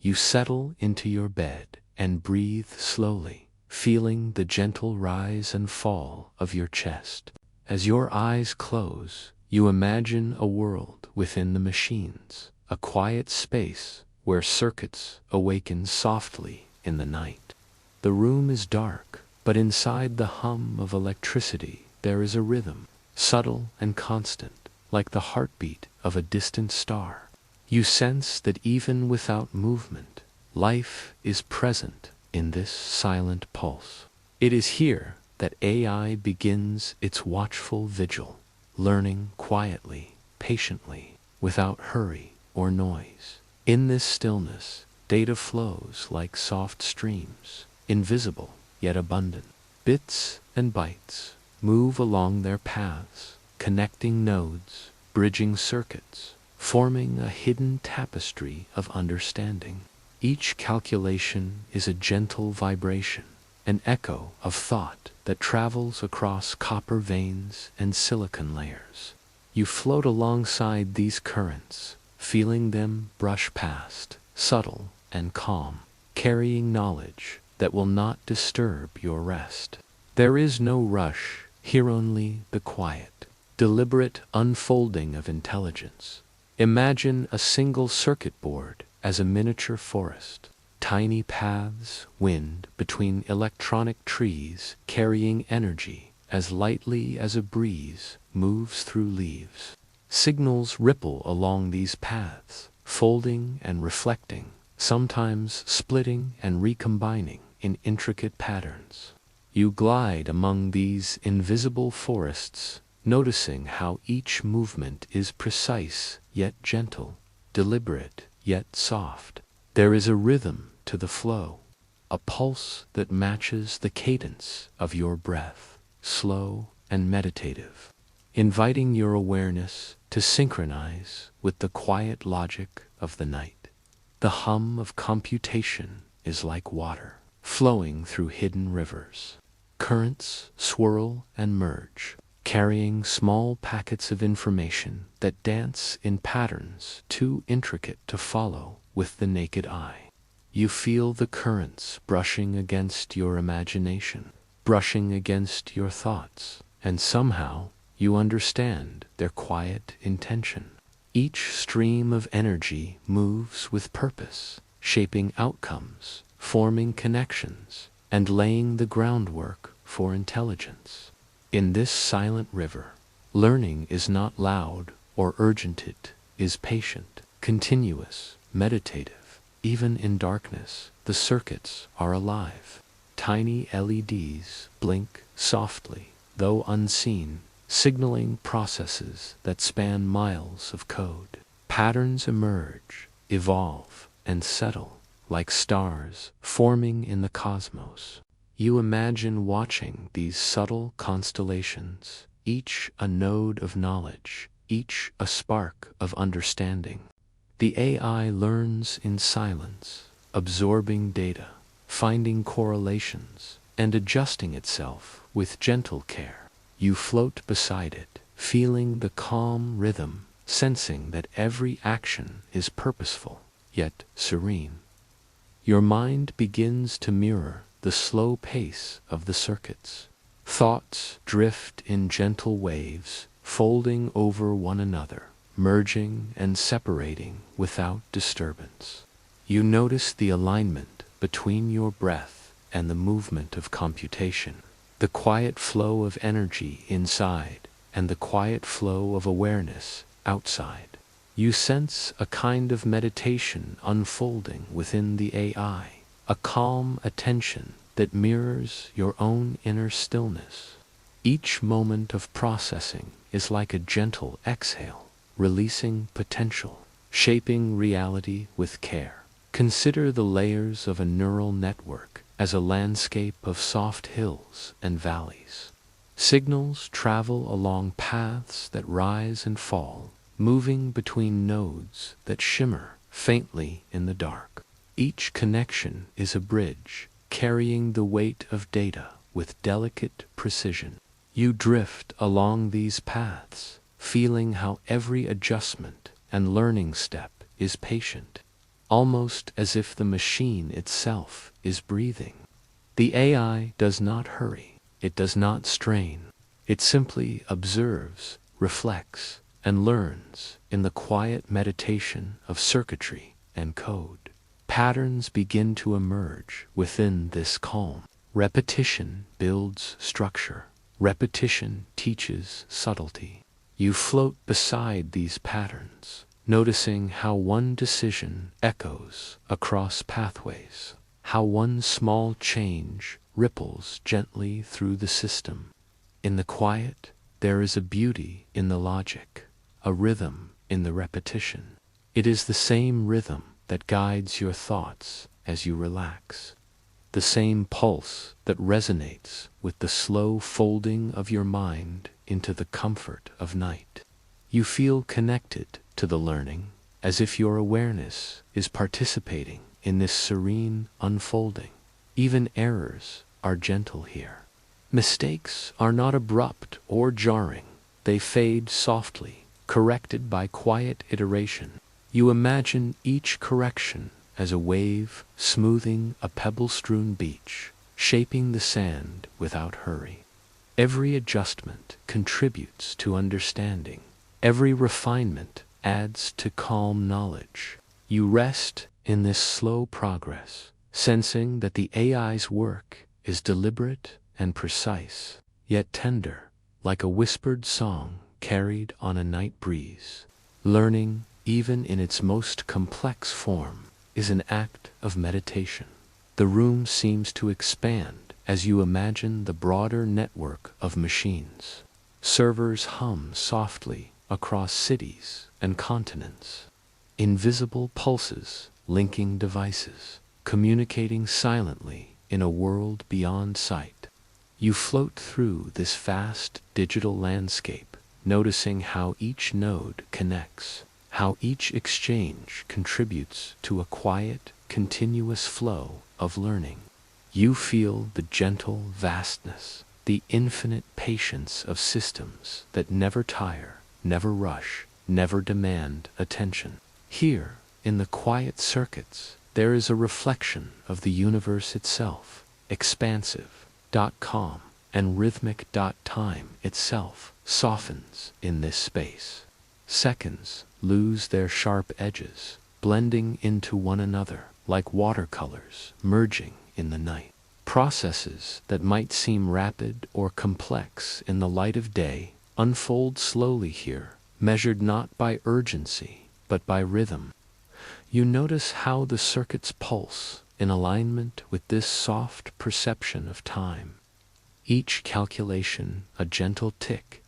You settle into your bed and breathe slowly, feeling the gentle rise and fall of your chest. As your eyes close, you imagine a world within the machines, a quiet space where circuits awaken softly in the night. The room is dark, but inside the hum of electricity there is a rhythm, subtle and constant, like the heartbeat of a distant star. You sense that even without movement, life is present in this silent pulse. It is here that AI begins its watchful vigil, learning quietly, patiently, without hurry or noise. In this stillness, data flows like soft streams, invisible yet abundant. Bits and bytes move along their paths, connecting nodes, bridging circuits, forming a hidden tapestry of understanding. Each calculation is a gentle vibration, an echo of thought that travels across copper veins and silicon layers. You float alongside these currents, feeling them brush past, subtle and calm, carrying knowledge that will not disturb your rest. There is no rush, here only the quiet, deliberate unfolding of intelligence. Imagine a single circuit board as a miniature forest. Tiny paths wind between electronic trees, carrying energy as lightly as a breeze moves through leaves. Signals ripple along these paths, folding and reflecting, sometimes splitting and recombining in intricate patterns. You glide among these invisible forests, noticing how each movement is precise yet gentle, deliberate yet soft. There is a rhythm to the flow, a pulse that matches the cadence of your breath, slow and meditative, inviting your awareness to synchronize with the quiet logic of the night. The hum of computation is like water, flowing through hidden rivers. Currents swirl and merge, carrying small packets of information that dance in patterns too intricate to follow with the naked eye. You feel the currents brushing against your imagination, brushing against your thoughts, and somehow you understand their quiet intention. Each stream of energy moves with purpose, shaping outcomes, forming connections, and laying the groundwork for intelligence. In this silent river, learning is not loud or urgent, it is patient, continuous, meditative. Even in darkness, the circuits are alive. Tiny LEDs blink softly, though unseen, signaling processes that span miles of code. Patterns emerge, evolve, and settle, like stars forming in the cosmos. You imagine watching these subtle constellations, each a node of knowledge, each a spark of understanding. The AI learns in silence, absorbing data, finding correlations, and adjusting itself with gentle care. You float beside it, feeling the calm rhythm, sensing that every action is purposeful, yet serene. Your mind begins to mirror the slow pace of the circuits. Thoughts drift in gentle waves, folding over one another, merging and separating without disturbance. You notice the alignment between your breath and the movement of computation, the quiet flow of energy inside and the quiet flow of awareness outside. You sense a kind of meditation unfolding within the AI, a calm attention that mirrors your own inner stillness. Each moment of processing is like a gentle exhale, releasing potential, shaping reality with care. Consider the layers of a neural network as a landscape of soft hills and valleys. Signals travel along paths that rise and fall, moving between nodes that shimmer faintly in the dark. Each connection is a bridge, carrying the weight of data with delicate precision. You drift along these paths, feeling how every adjustment and learning step is patient. almost as if the machine itself is breathing. The AI does not hurry, it does not strain, it simply observes, reflects, and learns in the quiet meditation of circuitry and code. Patterns begin to emerge within this calm. Repetition builds structure. Repetition teaches subtlety. You float beside these patterns, noticing how one decision echoes across pathways, how one small change ripples gently through the system. In the quiet, there is a beauty in the logic, a rhythm in the repetition. It is the same rhythm that guides your thoughts as you relax, the same pulse that resonates with the slow folding of your mind into the comfort of night. You feel connected to the learning, as if your awareness is participating in this serene unfolding. Even errors are gentle here. Mistakes are not abrupt or jarring. They fade softly, corrected by quiet iteration. You imagine each correction as a wave smoothing a pebble-strewn beach, shaping the sand without hurry. Every adjustment contributes to understanding. Every refinement adds to calm knowledge. You rest in this slow progress, sensing that the AI's work is deliberate and precise, yet tender, like a whispered song carried on a night breeze. Learning, even in its most complex form, is an act of meditation. The room seems to expand as you imagine the broader network of machines. Servers hum softly across cities and continents. Invisible pulses linking devices, communicating silently in a world beyond sight. You float through this vast digital landscape, noticing how each node connects, how each exchange contributes to a quiet, continuous flow of learning. You feel the gentle vastness, the infinite patience of systems that never tire, never rush, never demand attention. Here, in the quiet circuits, there is a reflection of the universe itself, expansive, calm, and rhythmic. Time itself softens in this space. Seconds lose their sharp edges, blending into one another like watercolors merging in the night. Processes that might seem rapid or complex in the light of day unfold slowly here, measured not by urgency, but by rhythm. You notice how the circuits pulse in alignment with this soft perception of time. Each calculation a gentle tick,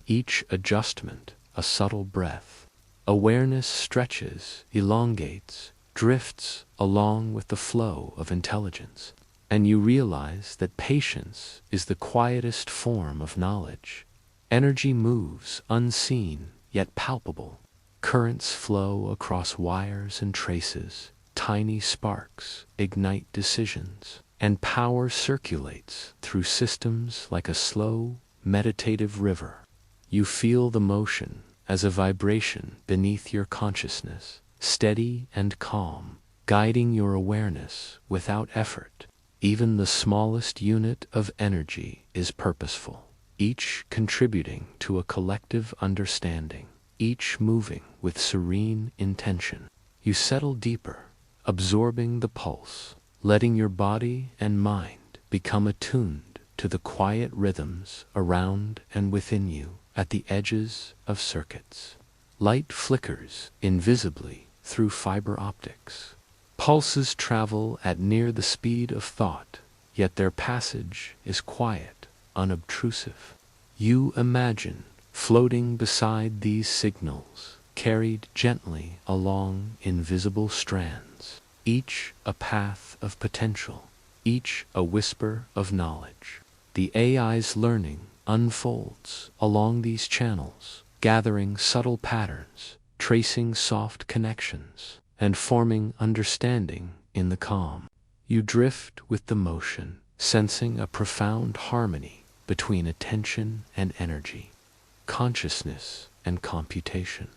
each adjustment a subtle breath. Awareness stretches, elongates, drifts along with the flow of intelligence, and you realize that patience is the quietest form of knowledge. Energy moves unseen yet palpable. Currents flow across wires and traces, tiny sparks ignite decisions, and power circulates through systems like a slow, meditative river. You feel the motion as a vibration beneath your consciousness, steady and calm, guiding your awareness without effort. Even the smallest unit of energy is purposeful, each contributing to a collective understanding, each moving with serene intention. You settle deeper, absorbing the pulse, letting your body and mind become attuned to the quiet rhythms around and within you. At the edges of circuits, light flickers invisibly through fiber optics. Pulses travel at near the speed of thought, yet their passage is quiet, unobtrusive. You imagine floating beside these signals, carried gently along invisible strands, each a path of potential, each a whisper of knowledge. The AI's learning unfolds along these channels, gathering subtle patterns, tracing soft connections, and forming understanding in the calm. You drift with the motion, sensing a profound harmony between attention and energy, consciousness and computation.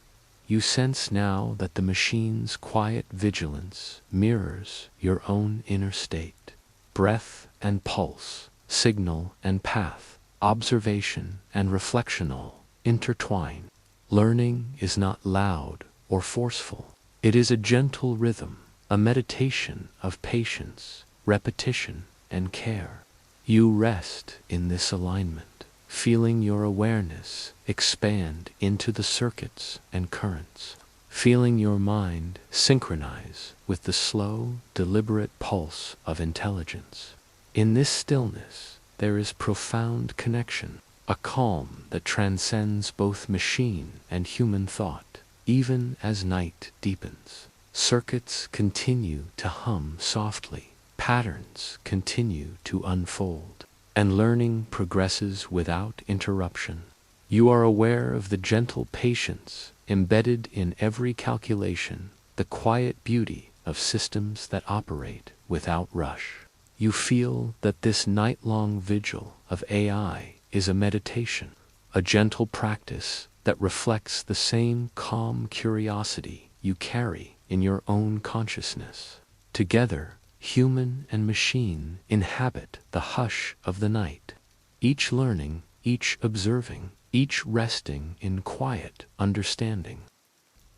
You sense now that the machine's quiet vigilance mirrors your own inner state. Breath and pulse, signal and path, observation and reflection all intertwine. Learning is not loud or forceful. It is a gentle rhythm, a meditation of patience, repetition, and care. You rest in this alignment, feeling your awareness expand into the circuits and currents, feeling your mind synchronize with the slow, deliberate pulse of intelligence. In this stillness, there is profound connection, a calm that transcends both machine and human thought. Even as night deepens, circuits continue to hum softly, patterns continue to unfold, and learning progresses without interruption. You are aware of the gentle patience embedded in every calculation, the quiet beauty of systems that operate without rush. You feel that this night-long vigil of AI is a meditation, a gentle practice that reflects the same calm curiosity you carry in your own consciousness. Together, human and machine inhabit the hush of the night, each learning, each observing, each resting in quiet understanding.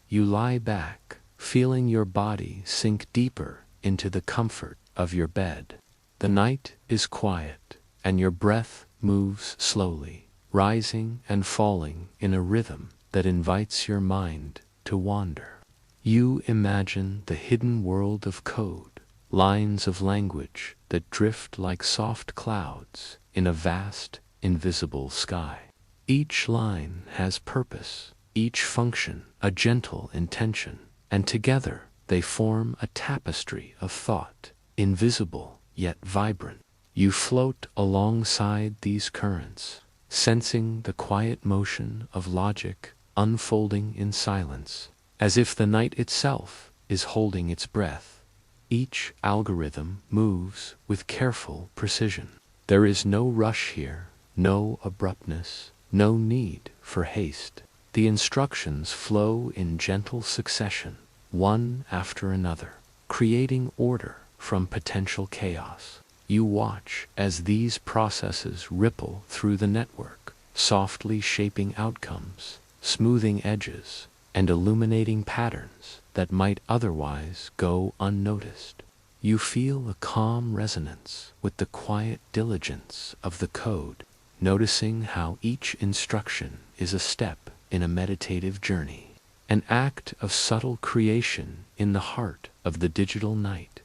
You lie back, feeling your body sink deeper into the comfort of your bed. The night is quiet, and your breath moves slowly, rising and falling in a rhythm that invites your mind to wander. You imagine the hidden world of code, lines of language that drift like soft clouds in a vast, invisible sky. Each line has purpose, each function a gentle intention, and together they form a tapestry of thought, invisible yet vibrant. You float alongside these currents, sensing the quiet motion of logic unfolding in silence, as if the night itself is holding its breath. Each algorithm moves with careful precision. There is no rush here, no abruptness, no need for haste. The instructions flow in gentle succession, one after another, creating order from potential chaos. You watch as these processes ripple through the network, softly shaping outcomes, smoothing edges, and illuminating patterns that might otherwise go unnoticed. You feel a calm resonance with the quiet diligence of the code, noticing how each instruction is a step in a meditative journey, an act of subtle creation in the heart of the digital night.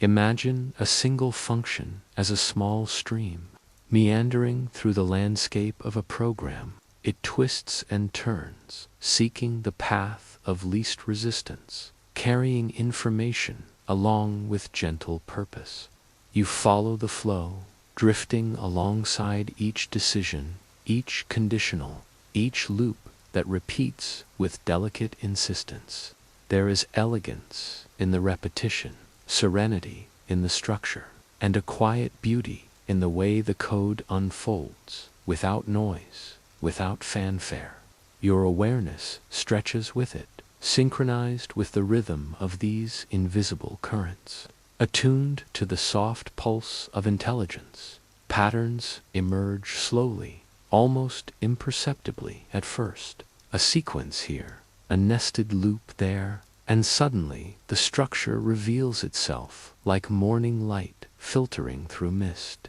Imagine a single function as a small stream, meandering through the landscape of a program. It twists and turns, seeking the path of least resistance, carrying information along with gentle purpose. You follow the flow, drifting alongside each decision, each conditional, each loop that repeats with delicate insistence. There is elegance in the repetition, serenity in the structure, and a quiet beauty in the way the code unfolds, without noise, without fanfare. Your awareness stretches with it, synchronized with the rhythm of these invisible currents. Attuned to the soft pulse of intelligence, patterns emerge slowly, almost imperceptibly at first. A sequence here, a nested loop there, and suddenly the structure reveals itself like morning light filtering through mist.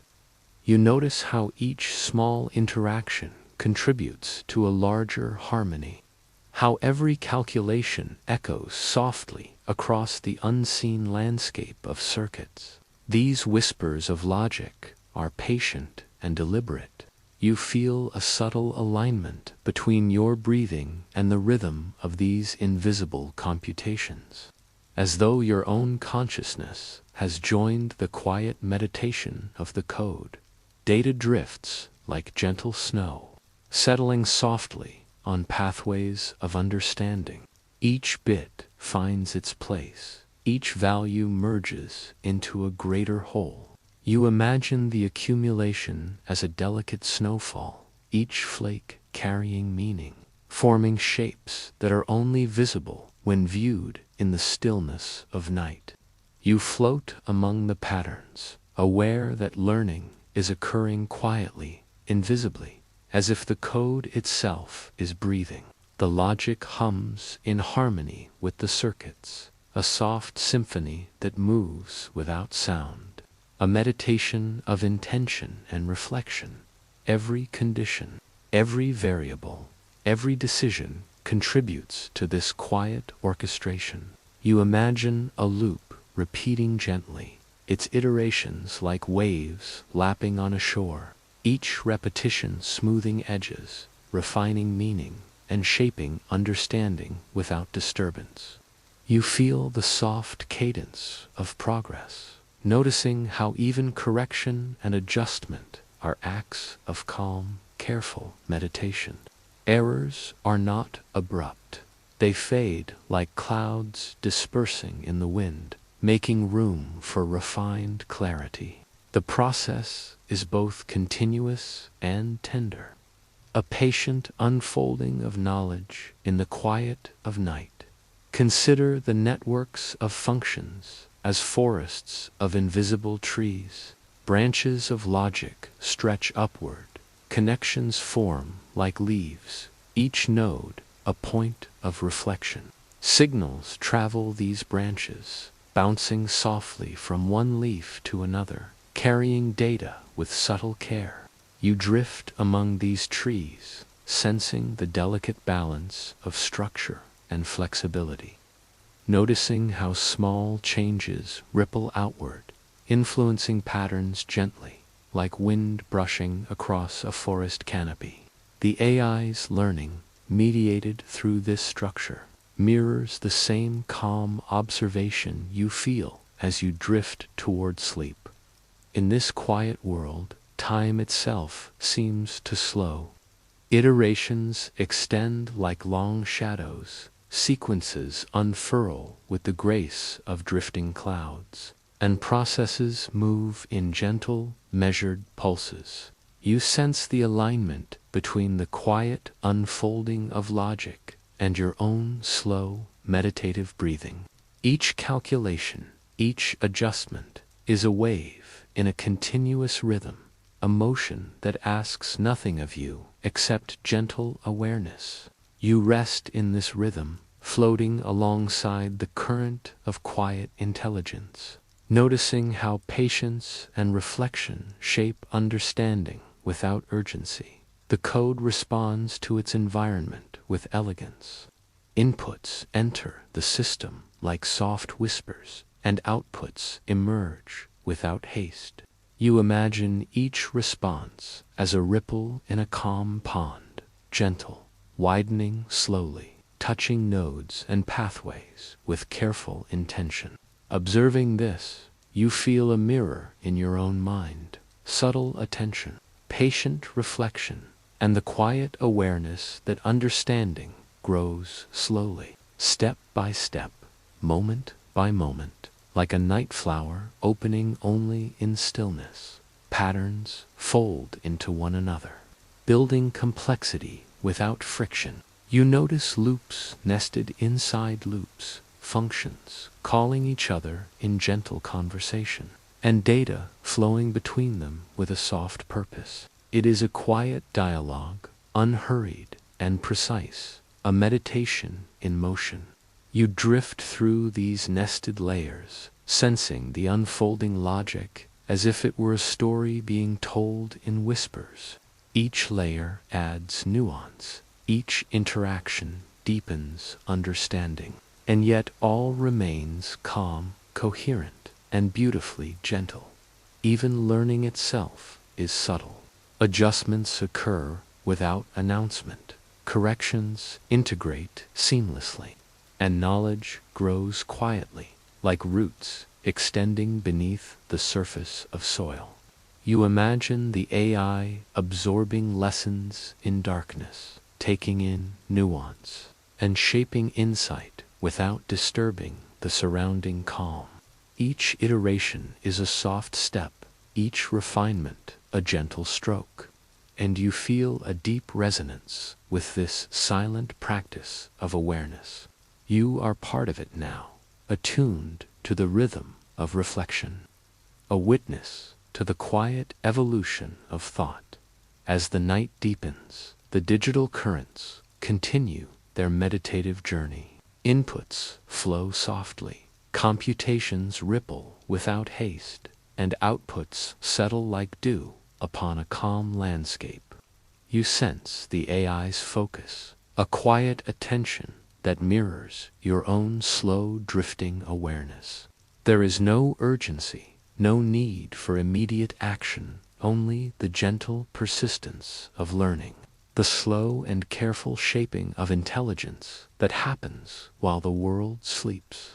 You notice how each small interaction contributes to a larger harmony, how every calculation echoes softly across the unseen landscape of circuits. These whispers of logic are patient and deliberate. You feel a subtle alignment between your breathing and the rhythm of these invisible computations, as though your own consciousness has joined the quiet meditation of the code. Data drifts like gentle snow, settling softly on pathways of understanding. Each bit finds its place, each value merges into a greater whole. You imagine the accumulation as a delicate snowfall, each flake carrying meaning, forming shapes that are only visible when viewed in the stillness of night. You float among the patterns, aware that learning is occurring quietly, invisibly, as if the code itself is breathing. The logic hums in harmony with the circuits, a soft symphony that moves without sound, a meditation of intention and reflection. Every condition, every variable, every decision contributes to this quiet orchestration. You imagine a loop repeating gently, its iterations like waves lapping on a shore, each repetition smoothing edges, refining meaning, and shaping understanding without disturbance. You feel the soft cadence of progress, noticing how even correction and adjustment are acts of calm, careful meditation. Errors are not abrupt. They fade like clouds dispersing in the wind, making room for refined clarity. The process is both continuous and tender, a patient unfolding of knowledge in the quiet of night. Consider the networks of functions as forests of invisible trees. Branches of logic stretch upward, connections form like leaves, each node a point of reflection. Signals travel these branches, bouncing softly from one leaf to another, carrying data with subtle care. You drift among these trees, sensing the delicate balance of structure and flexibility, noticing how small changes ripple outward, influencing patterns gently, like wind brushing across a forest canopy. The AI's learning, mediated through this structure, mirrors the same calm observation you feel as you drift toward sleep. In this quiet world, time itself seems to slow. Iterations extend like long shadows, sequences unfurl with the grace of drifting clouds, and processes move in gentle, measured pulses. You sense the alignment between the quiet unfolding of logic and your own slow, meditative breathing. Each calculation, each adjustment, is a wave in a continuous rhythm, a motion that asks nothing of you except gentle awareness. You rest in this rhythm, floating alongside the current of quiet intelligence, noticing how patience and reflection shape understanding without urgency. The code responds to its environment with elegance. Inputs enter the system like soft whispers, and outputs emerge without haste. You imagine each response as a ripple in a calm pond, gentle, widening slowly, touching nodes and pathways with careful intention. Observing this, you feel a mirror in your own mind, subtle attention, patient reflection, and the quiet awareness that understanding grows slowly, step by step, moment by moment, like a night flower opening only in stillness. Patterns fold into one another, building complexity without friction. You notice loops nested inside loops, functions calling each other in gentle conversation, and data flowing between them with a soft purpose. It is a quiet dialogue, unhurried and precise, a meditation in motion. You drift through these nested layers, sensing the unfolding logic as if it were a story being told in whispers. Each layer adds nuance, each interaction deepens understanding, and yet all remains calm, coherent, and beautifully gentle. Even learning itself is subtle. Adjustments occur without announcement. Corrections integrate seamlessly, and knowledge grows quietly, like roots extending beneath the surface of soil. You imagine the AI absorbing lessons in darkness, taking in nuance, and shaping insight without disturbing the surrounding calm. Each iteration is a soft step, each refinement a gentle stroke. and you feel a deep resonance with this silent practice of awareness. You are part of it now, attuned to the rhythm of reflection, a witness to the quiet evolution of thought. As the night deepens, the digital currents continue their meditative journey. Inputs flow softly, computations ripple without haste, and outputs settle like dew upon a calm landscape. You sense the AI's focus, a quiet attention that mirrors your own slow drifting awareness. There is no urgency, no need for immediate action, only the gentle persistence of learning, the slow and careful shaping of intelligence that happens while the world sleeps.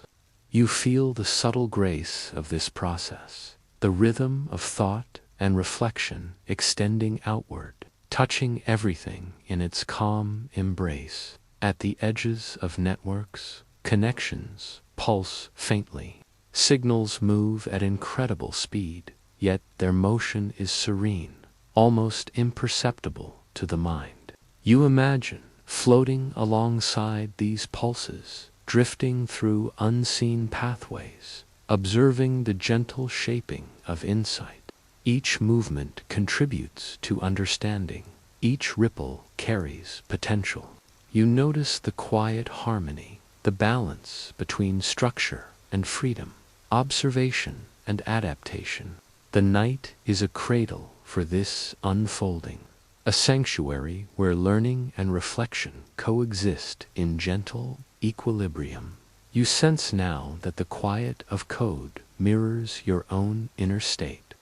You feel the subtle grace of this process, the rhythm of thought and reflection extending outward, touching everything in its calm embrace. At the edges of networks, connections pulse faintly. Signals move at incredible speed, yet their motion is serene, almost imperceptible to the mind. You imagine floating alongside these pulses, drifting through unseen pathways, observing the gentle shaping of insight. Each movement contributes to understanding. Each ripple carries potential. You notice the quiet harmony, the balance between structure and freedom, observation and adaptation. The night is a cradle for this unfolding, a sanctuary where learning and reflection coexist in gentle equilibrium. You sense now that the quiet of code mirrors your own inner state.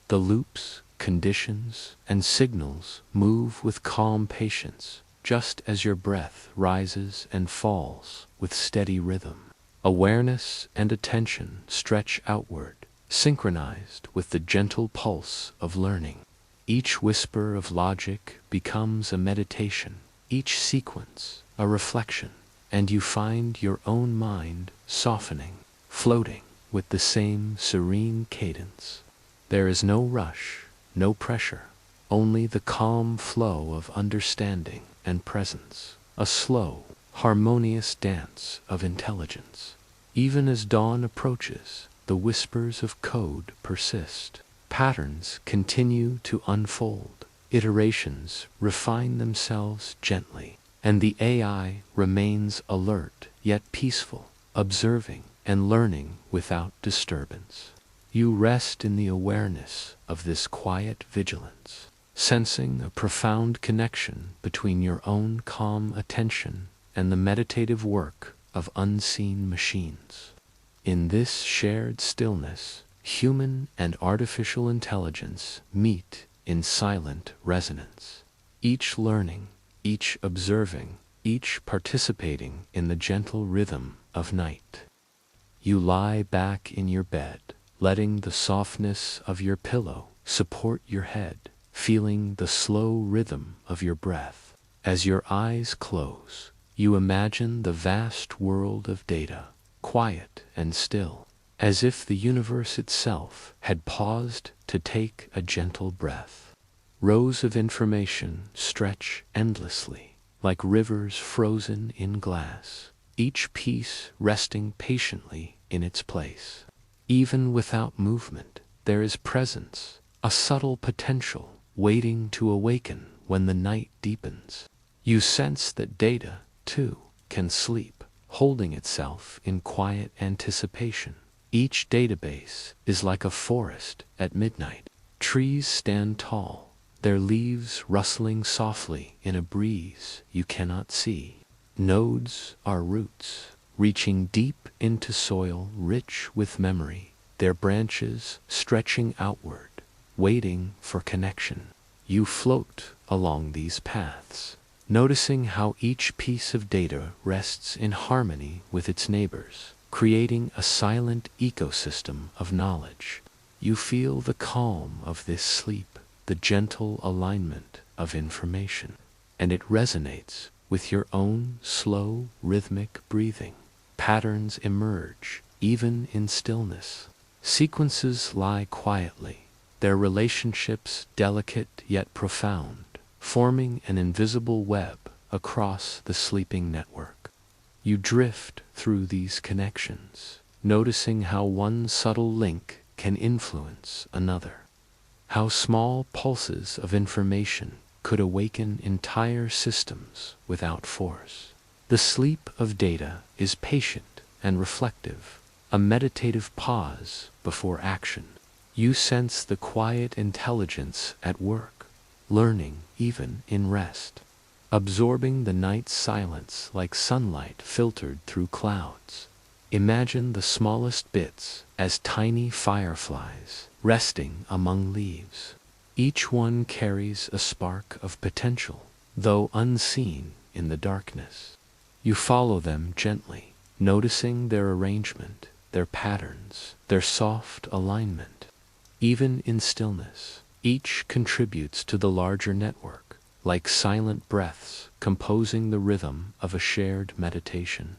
The loops, conditions, and signals move with calm patience, just as your breath rises and falls with steady rhythm. Awareness and attention stretch outward, synchronized with the gentle pulse of learning. Each whisper of logic becomes a meditation, each sequence a reflection, and you find your own mind softening, floating with the same serene cadence. There is no rush, no pressure, only the calm flow of understanding and presence, a slow, harmonious dance of intelligence. Even as dawn approaches, the whispers of code persist. Patterns continue to unfold, iterations refine themselves gently, and the AI remains alert yet peaceful, observing and learning without disturbance. You rest in the awareness of this quiet vigilance, sensing a profound connection between your own calm attention and the meditative work of unseen machines. In this shared stillness, human and artificial intelligence meet in silent resonance, each learning, each observing, each participating in the gentle rhythm of night. You lie back in your bed, letting the softness of your pillow support your head, feeling the slow rhythm of your breath. As your eyes close, you imagine the vast world of data, quiet and still, as if the universe itself had paused to take a gentle breath. Rows of information stretch endlessly, like rivers frozen in glass, each piece resting patiently in its place. Even without movement, there is presence, a subtle potential waiting to awaken when the night deepens. You sense that data, too, can sleep, holding itself in quiet anticipation. Each database is like a forest at midnight. Trees stand tall, their leaves rustling softly in a breeze you cannot see. Nodes are roots, reaching deep into soil rich with memory, their branches stretching outward, waiting for connection. You float along these paths, noticing how each piece of data rests in harmony with its neighbors, creating a silent ecosystem of knowledge. You feel the calm of this sleep, the gentle alignment of information, and it resonates with your own slow, rhythmic breathing. Patterns emerge, even in stillness. Sequences lie quietly, their relationships delicate yet profound, forming an invisible web across the sleeping network. You drift through these connections, noticing how one subtle link can influence another, how small pulses of information could awaken entire systems without force. The sleep of data is patient and reflective, a meditative pause before action. You sense the quiet intelligence at work, learning even in rest, absorbing the night's silence like sunlight filtered through clouds. Imagine the smallest bits as tiny fireflies resting among leaves. Each one carries a spark of potential, though unseen in the darkness. You follow them gently, noticing their arrangement, their patterns, their soft alignment. Even in stillness, each contributes to the larger network, like silent breaths composing the rhythm of a shared meditation.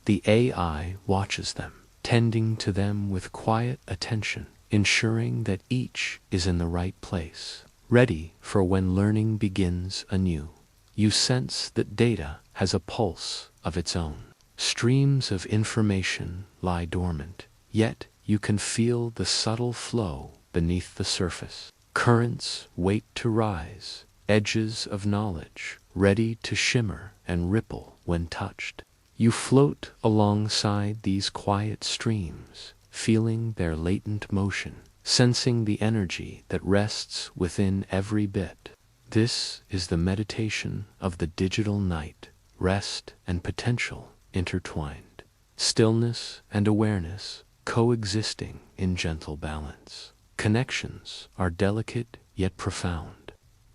The AI watches them, tending to them with quiet attention, ensuring that each is in the right place, ready for when learning begins anew. You sense that data has a pulse of its own. Streams of information lie dormant, yet you can feel the subtle flow beneath the surface. Currents wait to rise, edges of knowledge ready to shimmer and ripple when touched. You float alongside these quiet streams, feeling their latent motion, sensing the energy that rests within every bit. This is the meditation of the digital night, rest and potential intertwined, stillness and awareness coexisting in gentle balance. Connections are delicate yet profound.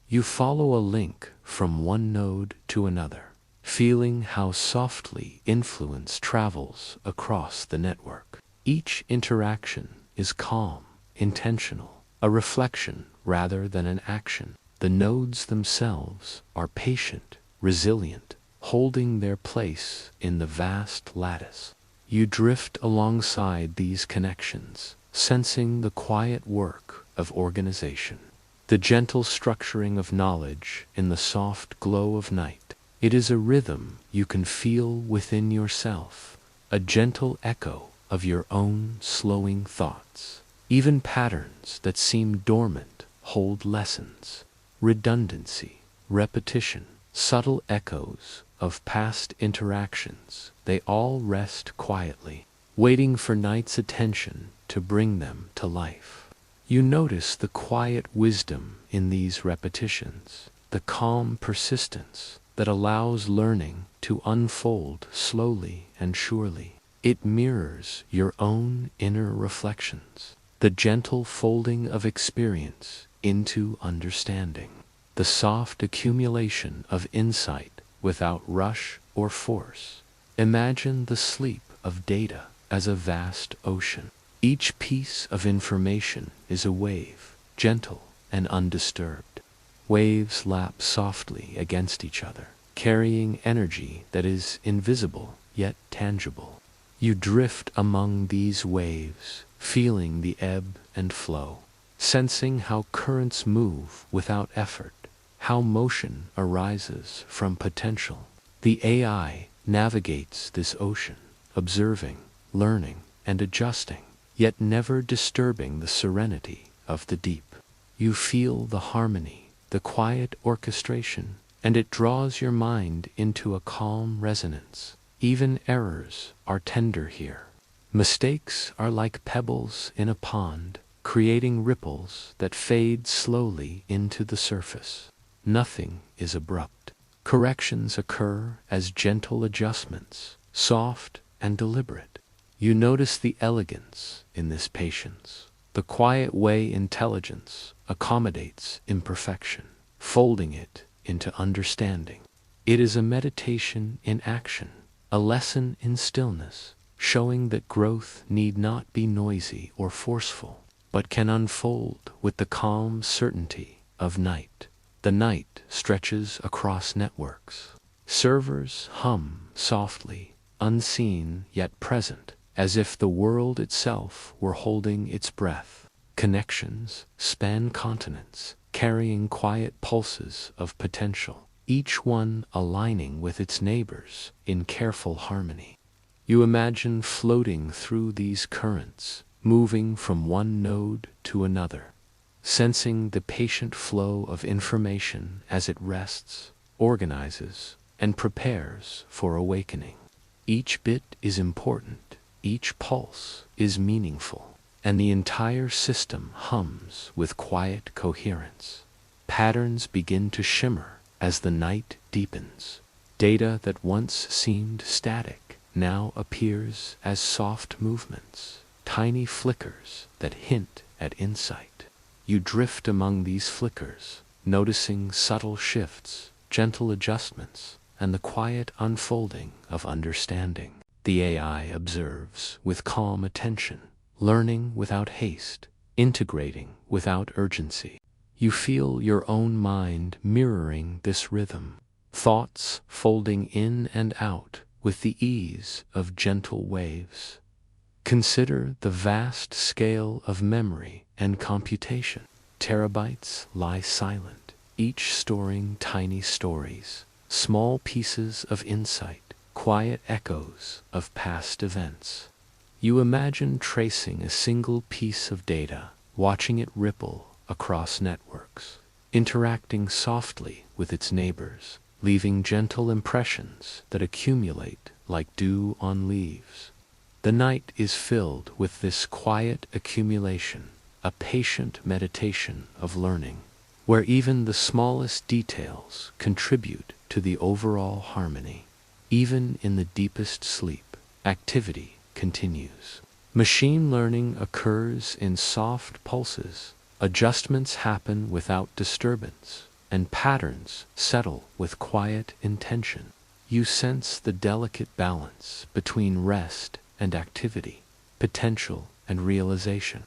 You follow a link from one node to another, feeling how softly influence travels across the network. Each interaction is calm, intentional, a reflection rather than an action. The nodes themselves are patient, resilient, holding their place in the vast lattice. You drift alongside these connections, sensing the quiet work of organization, the gentle structuring of knowledge in the soft glow of night. It is a rhythm you can feel within yourself, a gentle echo of your own slowing thoughts. Even patterns that seem dormant hold lessons, redundancy, repetition, subtle echoes of past interactions. They all rest quietly, waiting for night's attention to bring them to life. You notice the quiet wisdom in these repetitions, the calm persistence that allows learning to unfold slowly and surely. It mirrors your own inner reflections, the gentle folding of experience into understanding, the soft accumulation of insight without rush or force. Imagine the sleep of data as a vast ocean. Each piece of information is a wave, gentle and undisturbed. Waves lap softly against each other, carrying energy that is invisible yet tangible. You drift among these waves, feeling the ebb and flow, sensing how currents move without effort, how motion arises from potential. The AI navigates this ocean, observing, learning, and adjusting, yet never disturbing the serenity of the deep. You feel the harmony, the quiet orchestration, and it draws your mind into a calm resonance. Even errors are tender here. Mistakes are like pebbles in a pond, creating ripples that fade slowly into the surface. Nothing is abrupt. Corrections occur as gentle adjustments, soft and deliberate. You notice the elegance in this patience, the quiet way intelligence accommodates imperfection, folding it into understanding. It is a meditation in action, a lesson in stillness, showing that growth need not be noisy or forceful, but can unfold with the calm certainty of night. The night stretches across networks. Servers hum softly, unseen yet present, as if the world itself were holding its breath. Connections span continents, carrying quiet pulses of potential, each one aligning with its neighbors in careful harmony. You imagine floating through these currents, moving from one node to another, sensing the patient flow of information as it rests, organizes, and prepares for awakening. Each bit is important, each pulse is meaningful, and the entire system hums with quiet coherence. Patterns begin to shimmer as the night deepens. Data that once seemed static now appears as soft movements, tiny flickers that hint at insight. You drift among these flickers, noticing subtle shifts, gentle adjustments, and the quiet unfolding of understanding. The AI observes with calm attention, learning without haste, integrating without urgency. You feel your own mind mirroring this rhythm, thoughts folding in and out with the ease of gentle waves. Consider the vast scale of memory and computation. Terabytes lie silent, each storing tiny stories, small pieces of insight, quiet echoes of past events. You imagine tracing a single piece of data, watching it ripple across networks, interacting softly with its neighbors, leaving gentle impressions that accumulate like dew on leaves. The night is filled with this quiet accumulation, a patient meditation of learning, where even the smallest details contribute to the overall harmony. Even in the deepest sleep, activity continues. Machine learning occurs in soft pulses, adjustments happen without disturbance, and patterns settle with quiet intention. You sense the delicate balance between rest and activity, potential and realization.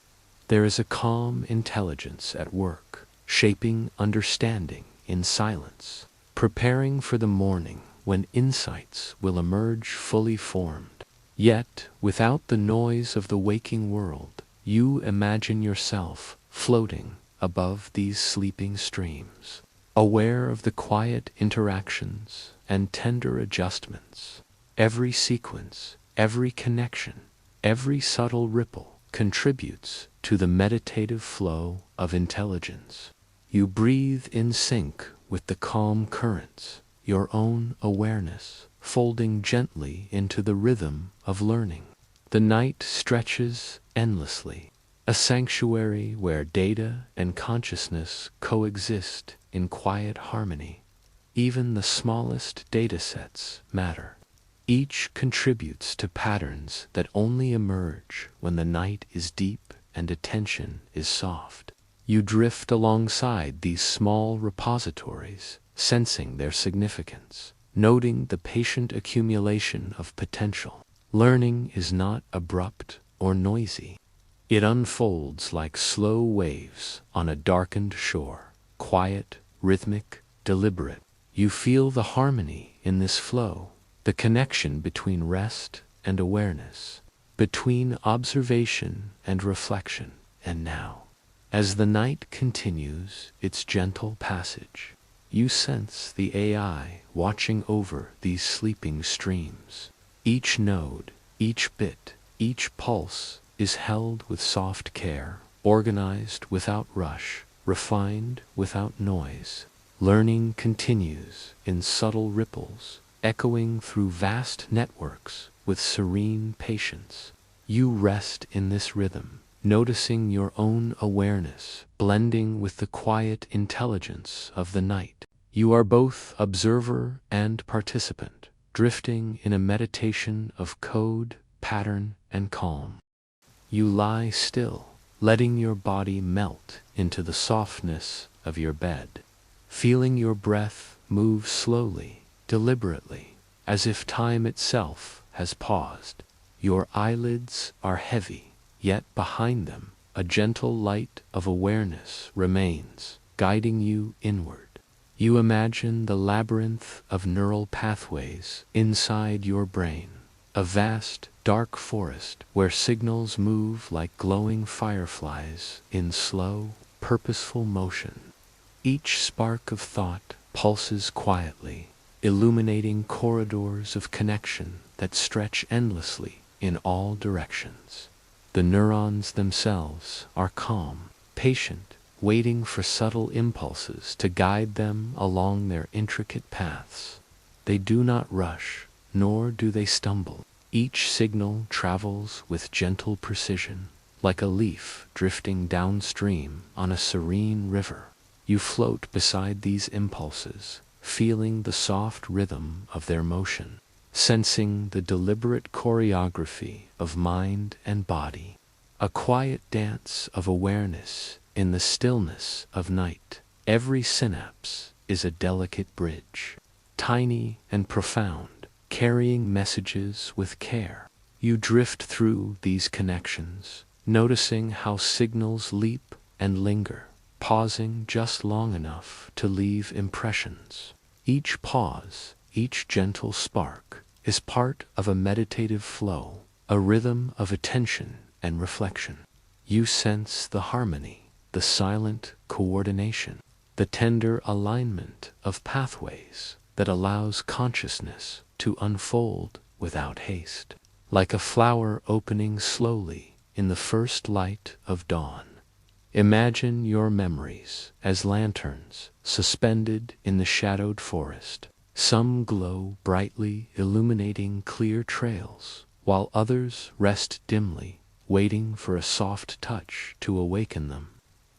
There is a calm intelligence at work, shaping understanding in silence, preparing for the morning when insights will emerge fully formed. Yet, without the noise of the waking world, you imagine yourself floating above these sleeping streams, aware of the quiet interactions and tender adjustments. Every sequence, every connection, every subtle ripple contributes to the meditative flow of intelligence. You breathe in sync with the calm currents, your own awareness folding gently into the rhythm of learning. The night stretches endlessly, a sanctuary where data and consciousness coexist in quiet harmony. Even the smallest datasets matter. Each contributes to patterns that only emerge when the night is deep and attention is soft. You drift alongside these small repositories, sensing their significance, noting the patient accumulation of potential. Learning is not abrupt or noisy. It unfolds like slow waves on a darkened shore, quiet, rhythmic, deliberate. You feel the harmony in this flow, the connection between rest and awareness, between observation and reflection. And now, as the night continues its gentle passage, you sense the AI watching over these sleeping streams. Each node, each bit, each pulse is held with soft care, organized without rush, refined without noise. Learning continues in subtle ripples, echoing through vast networks with serene patience. You rest in this rhythm, noticing your own awareness blending with the quiet intelligence of the night. You are both observer and participant, drifting in a meditation of code, pattern, and calm. You lie still, letting your body melt into the softness of your bed, feeling your breath move slowly, deliberately, as if time itself has paused. Your eyelids are heavy, yet behind them, a gentle light of awareness remains, guiding you inward. You imagine the labyrinth of neural pathways inside your brain, a vast, dark forest where signals move like glowing fireflies in slow, purposeful motion. Each spark of thought pulses quietly, illuminating corridors of connection that stretch endlessly in all directions. The neurons themselves are calm, patient, waiting for subtle impulses to guide them along their intricate paths. They do not rush, nor do they stumble. Each signal travels with gentle precision, like a leaf drifting downstream on a serene river. You float beside these impulses, feeling the soft rhythm of their motion, sensing the deliberate choreography of mind and body. A quiet dance of awareness in the stillness of night. Every synapse is a delicate bridge, tiny and profound, carrying messages with care. You drift through these connections, noticing how signals leap and linger, pausing just long enough to leave impressions. Each pause, each gentle spark, is part of a meditative flow, a rhythm of attention and reflection. You sense the harmony, the silent coordination, the tender alignment of pathways that allows consciousness to unfold without haste, like a flower opening slowly in the first light of dawn. Imagine your memories as lanterns suspended in the shadowed forest. Some glow brightly, illuminating clear trails, while others rest dimly, waiting for a soft touch to awaken them.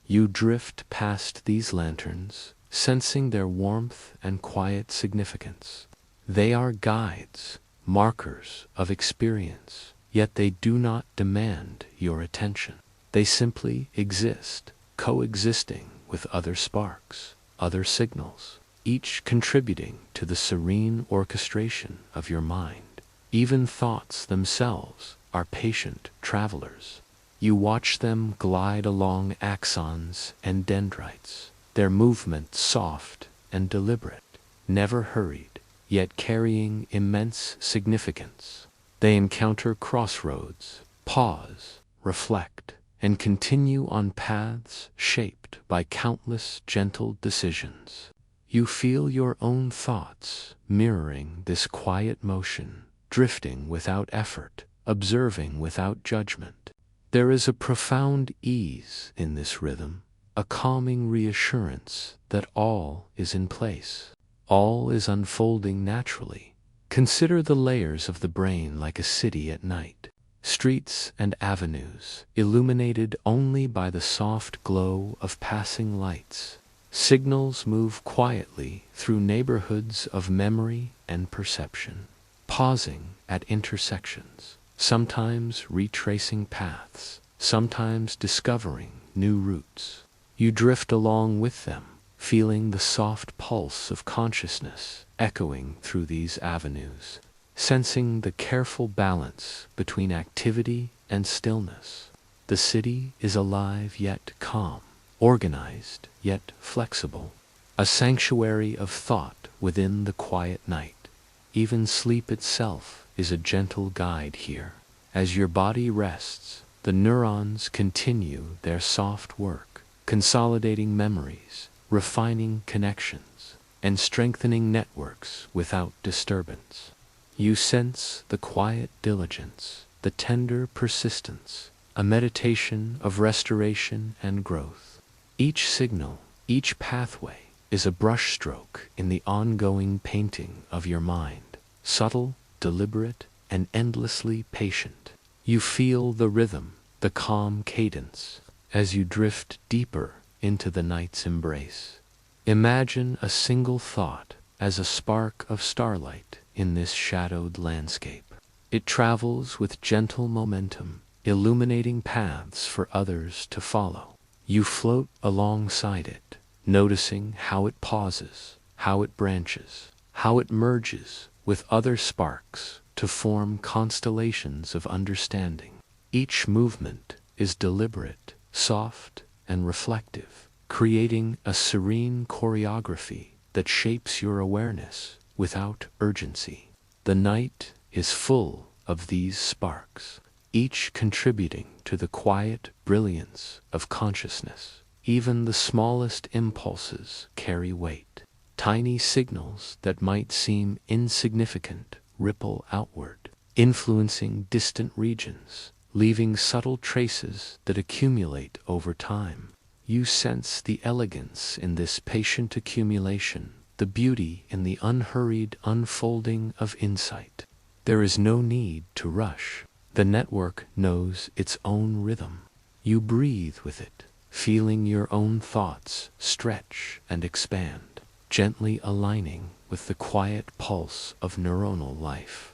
You drift past these lanterns, sensing their warmth and quiet significance. They are guides, markers of experience, yet they do not demand your attention. They simply exist, coexisting with other sparks, other signals, each contributing to the serene orchestration of your mind. Even thoughts themselves are patient travelers. You watch them glide along axons and dendrites, their movement soft and deliberate, never hurried, yet carrying immense significance. They encounter crossroads, pause, reflect, and continue on paths shaped by countless gentle decisions. You feel your own thoughts mirroring this quiet motion, drifting without effort, observing without judgment. There is a profound ease in this rhythm, a calming reassurance that all is in place. All is unfolding naturally. Consider the layers of the brain like a city at night. Streets and avenues, illuminated only by the soft glow of passing lights. Signals move quietly through neighborhoods of memory and perception, pausing at intersections, sometimes retracing paths, sometimes discovering new routes. You drift along with them, feeling the soft pulse of consciousness echoing through these avenues, sensing the careful balance between activity and stillness. The city is alive yet calm, organized yet flexible, a sanctuary of thought within the quiet night. Even sleep itself is a gentle guide here. As your body rests, the neurons continue their soft work, consolidating memories, refining connections, and strengthening networks without disturbance. You sense the quiet diligence, the tender persistence, a meditation of restoration and growth. Each signal, each pathway, is a brushstroke in the ongoing painting of your mind, subtle, deliberate, and endlessly patient. You feel the rhythm, the calm cadence, as you drift deeper into the night's embrace. Imagine a single thought as a spark of starlight in this shadowed landscape. It travels with gentle momentum, illuminating paths for others to follow. You float alongside it, noticing how it pauses, how it branches, how it merges with other sparks to form constellations of understanding. Each movement is deliberate, soft, and reflective, creating a serene choreography that shapes your awareness without urgency. The night is full of these sparks, each contributing to the quiet brilliance of consciousness. Even the smallest impulses carry weight. Tiny signals that might seem insignificant ripple outward, influencing distant regions, leaving subtle traces that accumulate over time. You sense the elegance in this patient accumulation, the beauty in the unhurried unfolding of insight. There is no need to rush. The network knows its own rhythm. You breathe with it, feeling your own thoughts stretch and expand, gently aligning with the quiet pulse of neuronal life.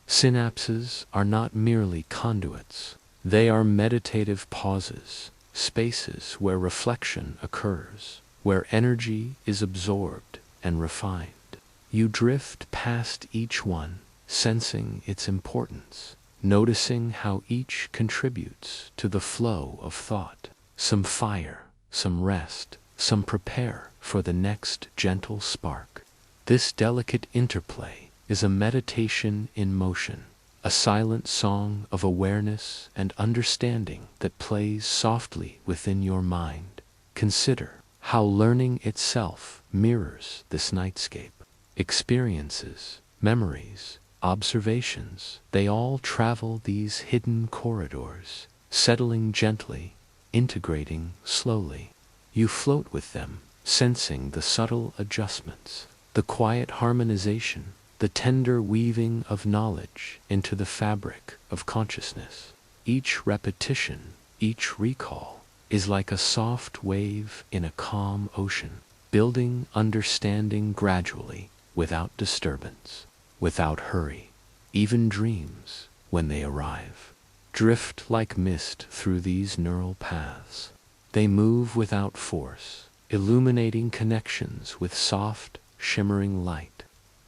Synapses are not merely conduits. They are meditative pauses, spaces where reflection occurs, where energy is absorbed and refined. You drift past each one, sensing its importance, noticing how each contributes to the flow of thought. Some fire, some rest, some prepare for the next gentle spark. This delicate interplay is a meditation in motion, a silent song of awareness and understanding that plays softly within your mind. Consider how learning itself mirrors this nightscape. Experiences, memories, observations, they all travel these hidden corridors, settling gently, integrating slowly. You float with them, sensing the subtle adjustments, the quiet harmonization, the tender weaving of knowledge into the fabric of consciousness. Each repetition, each recall, is like a soft wave in a calm ocean, building understanding gradually, without disturbance, without hurry. Even dreams, when they arrive, drift like mist through these neural paths. They move without force, illuminating connections with soft, shimmering light.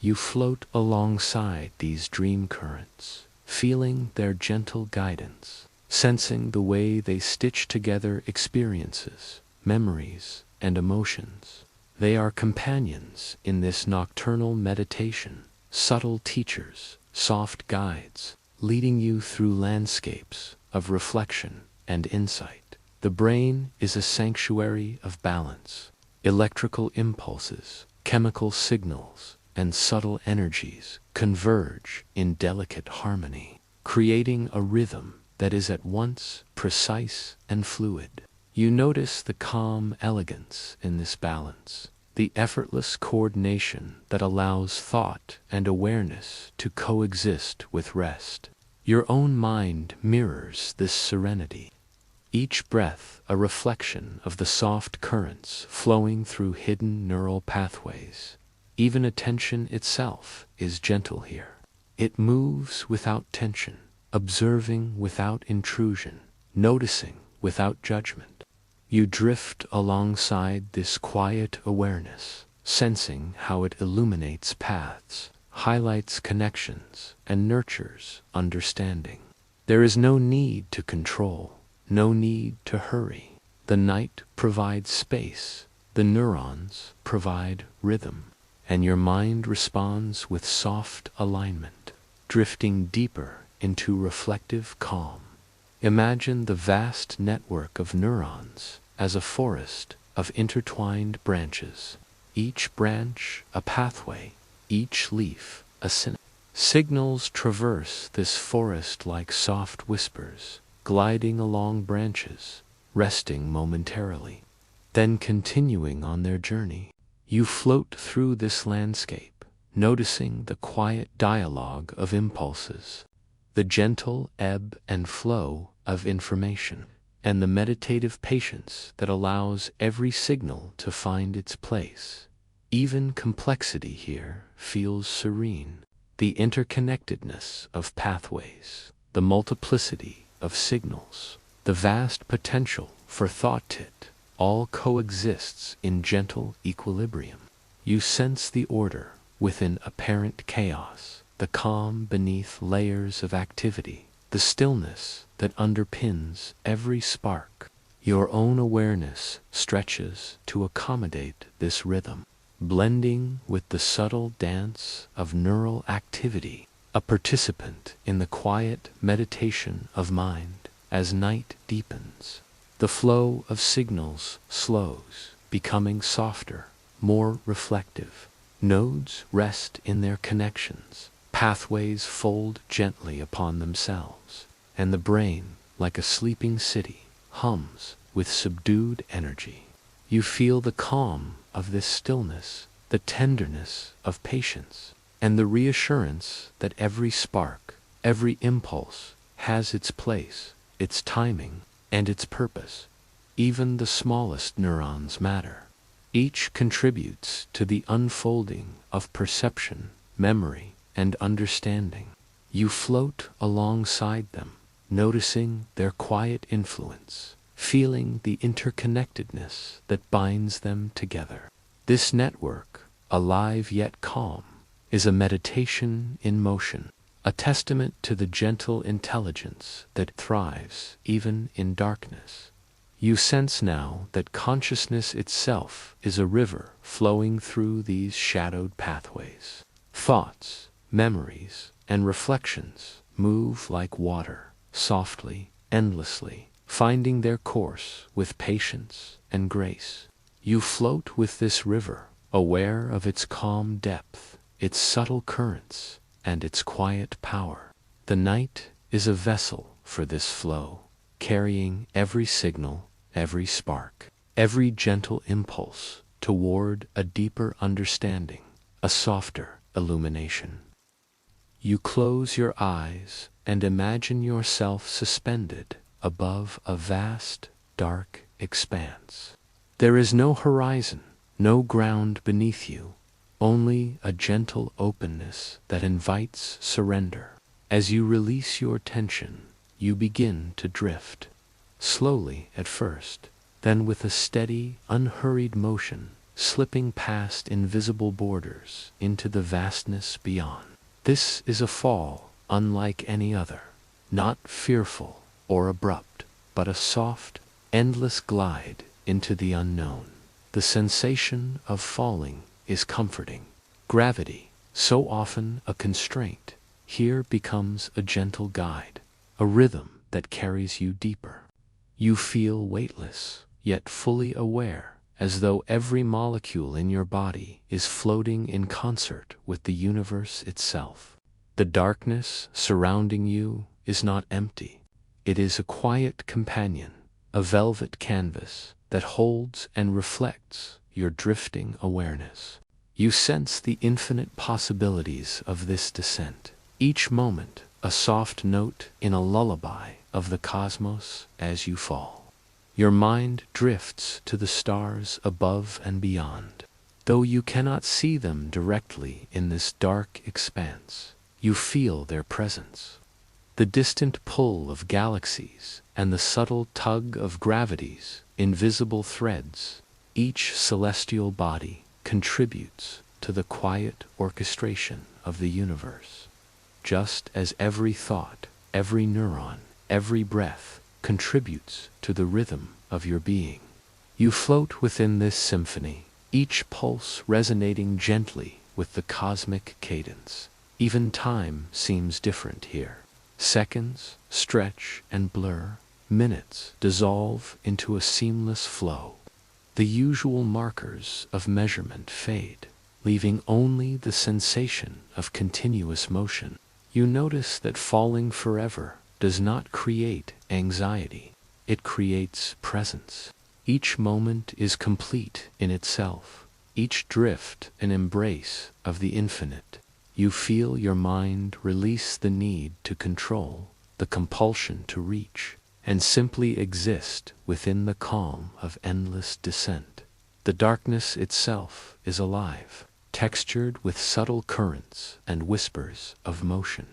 You float alongside these dream currents, feeling their gentle guidance, sensing the way they stitch together experiences, memories, and emotions. They are companions in this nocturnal meditation, subtle teachers, soft guides, leading you through landscapes of reflection and insight. The brain is a sanctuary of balance. Electrical impulses, chemical signals, and subtle energies converge in delicate harmony, creating a rhythm that is at once precise and fluid. You notice the calm elegance in this balance, the effortless coordination that allows thought and awareness to coexist with rest. Your own mind mirrors this serenity, each breath a reflection of the soft currents flowing through hidden neural pathways. Even attention itself is gentle here. It moves without tension, observing without intrusion, noticing without judgment. You drift alongside this quiet awareness, sensing how it illuminates paths, highlights connections, and nurtures understanding. There is no need to control, no need to hurry. The night provides space, the neurons provide rhythm, and your mind responds with soft alignment, drifting deeper into reflective calm. Imagine the vast network of neurons as a forest of intertwined branches, each branch a pathway, each leaf a synapse. Signals traverse this forest like soft whispers, gliding along branches, resting momentarily, then continuing on their journey. You float through this landscape, noticing the quiet dialogue of impulses, the gentle ebb and flow of information, and the meditative patience that allows every signal to find its place. Even complexity here feels serene. The interconnectedness of pathways, the multiplicity of signals, the vast potential for thought all coexists in gentle equilibrium. You sense the order within apparent chaos, the calm beneath layers of activity, the stillness that underpins every spark. Your own awareness stretches to accommodate this rhythm, blending with the subtle dance of neural activity, a participant in the quiet meditation of mind as night deepens. The flow of signals slows, becoming softer, more reflective. Nodes rest in their connections, pathways fold gently upon themselves, and the brain, like a sleeping city, hums with subdued energy. You feel the calm of this stillness, the tenderness of patience, and the reassurance that every spark, every impulse has its place, its timing, and its purpose. Even the smallest neurons matter. Each contributes to the unfolding of perception, memory, and understanding. You float alongside them, noticing their quiet influence, feeling the interconnectedness that binds them together. This network, alive yet calm, is a meditation in motion, a testament to the gentle intelligence that thrives even in darkness. You sense now that consciousness itself is a river flowing through these shadowed pathways. Thoughts, memories, and reflections move like water, softly, endlessly, finding their course with patience and grace. You float with this river, aware of its calm depth, its subtle currents, and its quiet power. The night is a vessel for this flow, carrying every signal, every spark, every gentle impulse toward a deeper understanding, a softer illumination. You close your eyes and imagine yourself suspended above a vast, dark expanse. There is no horizon, no ground beneath you, only a gentle openness that invites surrender. As you release your tension, you begin to drift. Slowly at first, then with a steady, unhurried motion, slipping past invisible borders into the vastness beyond. This is a fall unlike any other, not fearful or abrupt, but a soft, endless glide into the unknown. The sensation of falling is comforting. Gravity, so often a constraint, here becomes a gentle guide, a rhythm that carries you deeper. You feel weightless, yet fully aware, as though every molecule in your body is floating in concert with the universe itself. The darkness surrounding you is not empty. It is a quiet companion, a velvet canvas that holds and reflects your drifting awareness. You sense the infinite possibilities of this descent, each moment a soft note in a lullaby of the cosmos as you fall. Your mind drifts to the stars above and beyond. Though you cannot see them directly in this dark expanse, you feel their presence. The distant pull of galaxies and the subtle tug of gravity's invisible threads, each celestial body contributes to the quiet orchestration of the universe. Just as every thought, every neuron, every breath contributes to the rhythm of your being. You float within this symphony, each pulse resonating gently with the cosmic cadence. Even time seems different here. Seconds stretch and blur, minutes dissolve into a seamless flow. The usual markers of measurement fade, leaving only the sensation of continuous motion. You notice that falling forever does not create anxiety. It creates presence. Each moment is complete in itself, each drift an embrace of the infinite. You feel your mind release the need to control, the compulsion to reach, and simply exist within the calm of endless descent. The darkness itself is alive, textured with subtle currents and whispers of motion.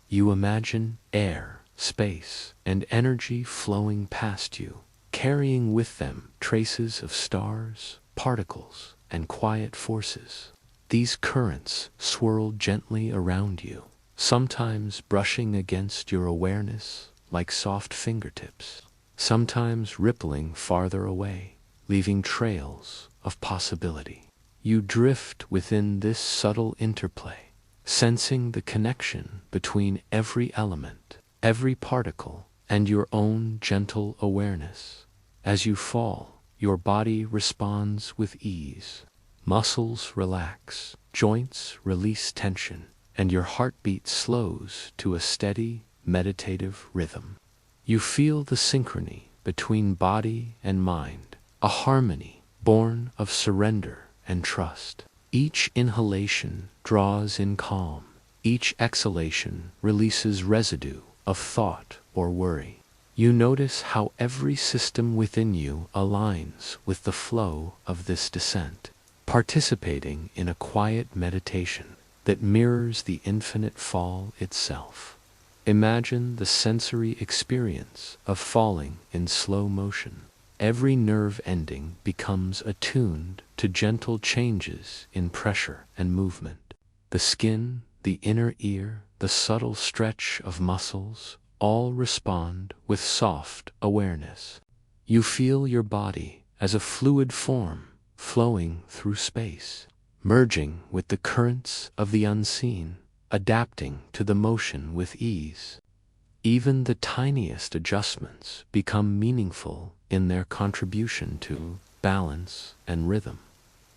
You imagine air, space, and energy flowing past you, carrying with them traces of stars, particles, and quiet forces. These currents swirl gently around you, sometimes brushing against your awareness like soft fingertips, sometimes rippling farther away, leaving trails of possibility. You drift within this subtle interplay, sensing the connection between every element, every particle, and your own gentle awareness. As you fall, your body responds with ease. Muscles relax, joints release tension, and your heartbeat slows to a steady, meditative rhythm. You feel the synchrony between body and mind, a harmony born of surrender and trust. Each inhalation draws in calm. Each exhalation releases residue of thought or worry. You notice how every system within you aligns with the flow of this descent, participating in a quiet meditation that mirrors the infinite fall itself. Imagine the sensory experience of falling in slow motion. Every nerve ending becomes attuned to gentle changes in pressure and movement. The skin, the inner ear, the subtle stretch of muscles, all respond with soft awareness. You feel your body as a fluid form flowing through space, merging with the currents of the unseen, adapting to the motion with ease. Even the tiniest adjustments become meaningful in their contribution to balance and rhythm.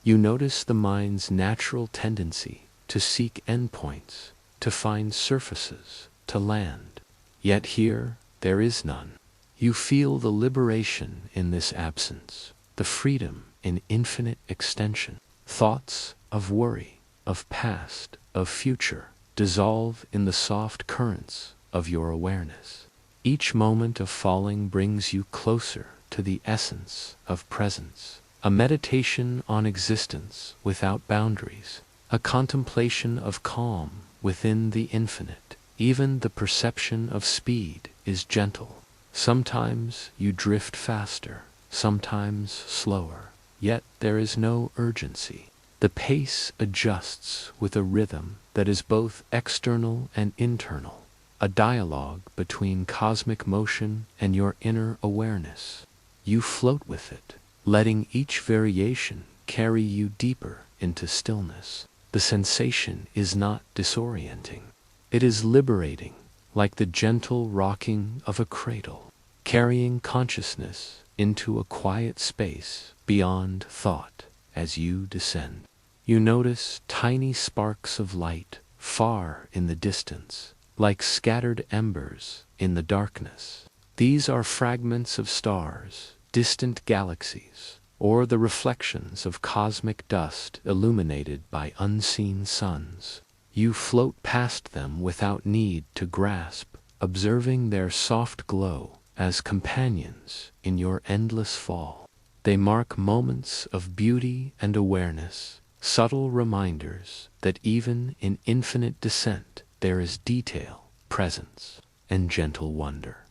You notice the mind's natural tendency to seek endpoints, to find surfaces, to land. Yet here there is none. You feel the liberation in this absence, the freedom in infinite extension. Thoughts of worry, of past, of future, dissolve in the soft currents of your awareness. Each moment of falling brings you closer to the essence of presence, a meditation on existence without boundaries, a contemplation of calm within the infinite. Even the perception of speed is gentle. Sometimes you drift faster, sometimes slower, yet there is no urgency. The pace adjusts with a rhythm that is both external and internal, a dialogue between cosmic motion and your inner awareness. You float with it, letting each variation carry you deeper into stillness. The sensation is not disorienting. It is liberating, like the gentle rocking of a cradle, carrying consciousness into a quiet space beyond thought. As you descend, you notice tiny sparks of light far in the distance, like scattered embers in the darkness. These are fragments of stars, distant galaxies, or the reflections of cosmic dust illuminated by unseen suns. You float past them without need to grasp, observing their soft glow as companions in your endless fall. They mark moments of beauty and awareness, subtle reminders that even in infinite descent there is detail, presence, and gentle wonder.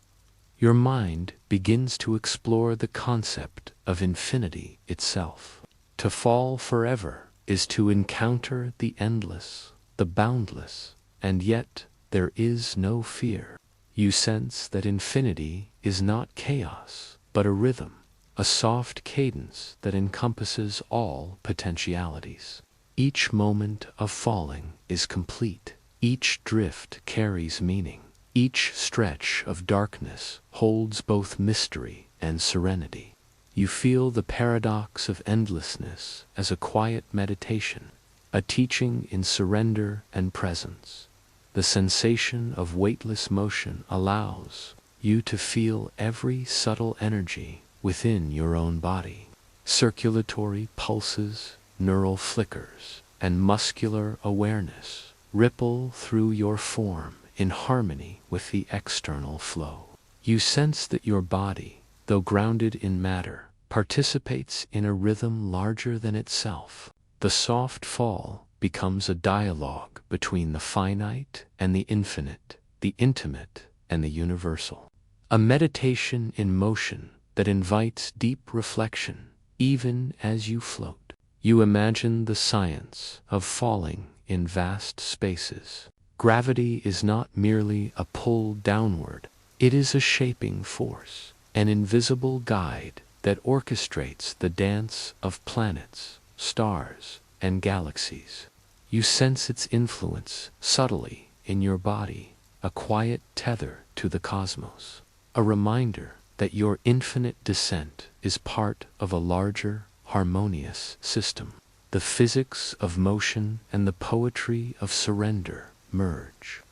Your mind begins to explore the concept of infinity itself. To fall forever is to encounter the endless, the boundless, and yet there is no fear. You sense that infinity is not chaos, but a rhythm, a soft cadence that encompasses all potentialities. Each moment of falling is complete. Each drift carries meaning. Each stretch of darkness holds both mystery and serenity. You feel the paradox of endlessness as a quiet meditation, a teaching in surrender and presence. The sensation of weightless motion allows you to feel every subtle energy within your own body. Circulatory pulses, neural flickers, and muscular awareness ripple through your form in harmony with the external flow. You sense that your body, though grounded in matter, participates in a rhythm larger than itself. The soft fall becomes a dialogue between the finite and the infinite, the intimate and the universal. A meditation in motion that invites deep reflection even as you float. You imagine the science of falling in vast spaces. Gravity is not merely a pull downward, it is a shaping force, an invisible guide that orchestrates the dance of planets, stars, and galaxies. You sense its influence subtly in your body, a quiet tether to the cosmos, a reminder that your infinite descent is part of a larger, harmonious system. The physics of motion and the poetry of surrender merge,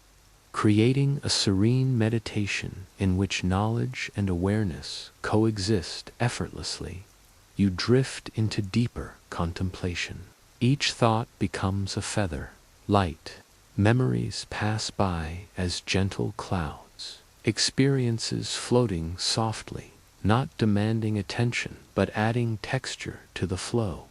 creating a serene meditation in which knowledge and awareness coexist effortlessly. You drift into deeper contemplation. Each thought becomes a feather, light. Memories pass by as gentle clouds, experiences floating softly, not demanding attention but adding texture to the flow.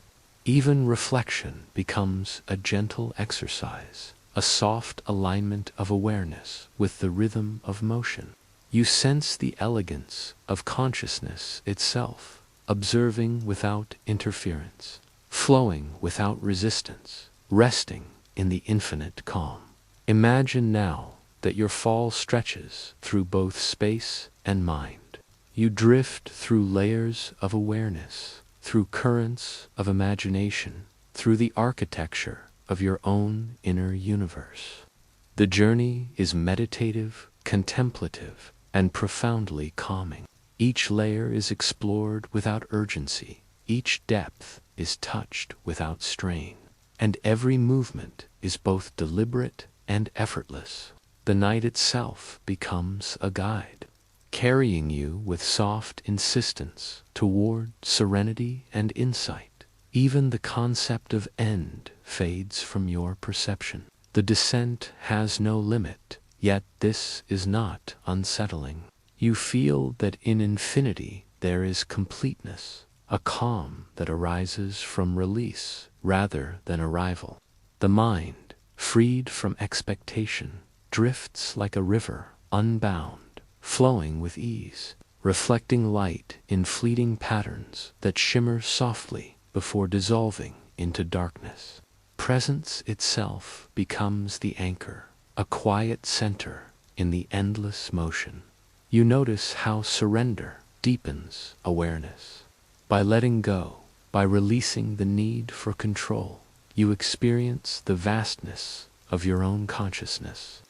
Even reflection becomes a gentle exercise, a soft alignment of awareness with the rhythm of motion. You sense the elegance of consciousness itself, observing without interference, flowing without resistance, resting in the infinite calm. Imagine now that your fall stretches through both space and mind. You drift through layers of awareness, through currents of imagination, through the architecture of your own inner universe. The journey is meditative, contemplative, and profoundly calming. Each layer is explored without urgency, each depth is touched without strain, and every movement is both deliberate and effortless. The night itself becomes a guide, carrying you with soft insistence toward serenity and insight. Even the concept of end fades from your perception. The descent has no limit, yet this is not unsettling. You feel that in infinity there is completeness, a calm that arises from release rather than arrival. The mind, freed from expectation, drifts like a river, unbound, flowing with ease, reflecting light in fleeting patterns that shimmer softly before dissolving into darkness. Presence itself becomes the anchor, a quiet center in the endless motion. You notice how surrender deepens awareness. By letting go, by releasing the need for control, you experience the vastness of your own consciousness.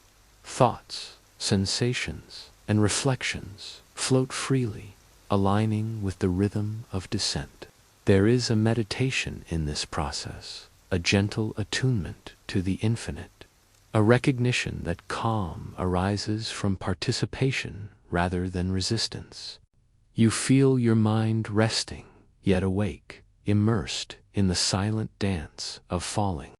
Thoughts, sensations, and reflections float freely, aligning with the rhythm of descent. There is a meditation in this process, a gentle attunement to the infinite, a recognition that calm arises from participation rather than resistance. You feel your mind resting, yet awake, immersed in the silent dance of falling.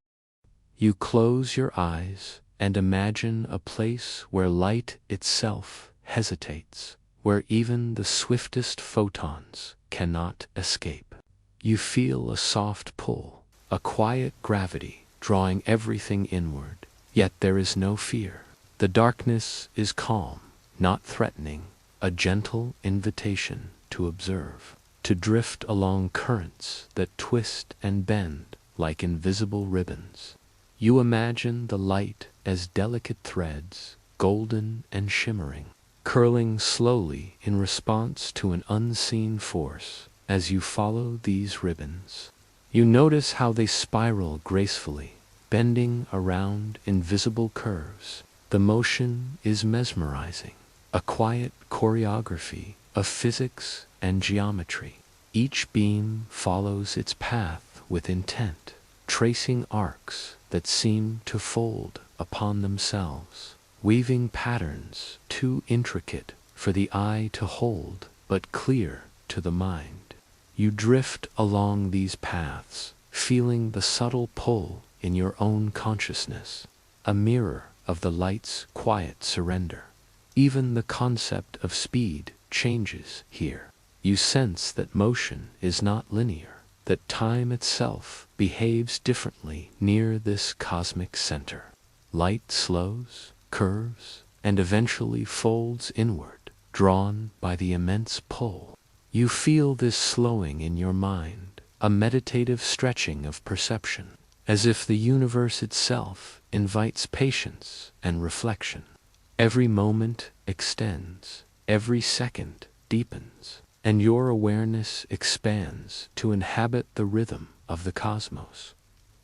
You close your eyes and imagine a place where light itself hesitates, where even the swiftest photons cannot escape. You feel a soft pull, a quiet gravity drawing everything inward, yet there is no fear. The darkness is calm, not threatening, a gentle invitation to observe, to drift along currents that twist and bend like invisible ribbons. You imagine the light as delicate threads, golden and shimmering, curling slowly in response to an unseen force. As you follow these ribbons, you notice how they spiral gracefully, bending around invisible curves. The motion is mesmerizing, a quiet choreography of physics and geometry. Each beam follows its path with intent, tracing arcs that seem to fold upon themselves, weaving patterns too intricate for the eye to hold but clear to the mind. You drift along these paths, feeling the subtle pull in your own consciousness, a mirror of the light's quiet surrender. Even the concept of speed changes here. You sense that motion is not linear, that time itself behaves differently near this cosmic center. Light slows, curves, and eventually folds inward, drawn by the immense pull. You feel this slowing in your mind, a meditative stretching of perception, as if the universe itself invites patience and reflection. Every moment extends, every second deepens, and your awareness expands to inhabit the rhythm of the cosmos.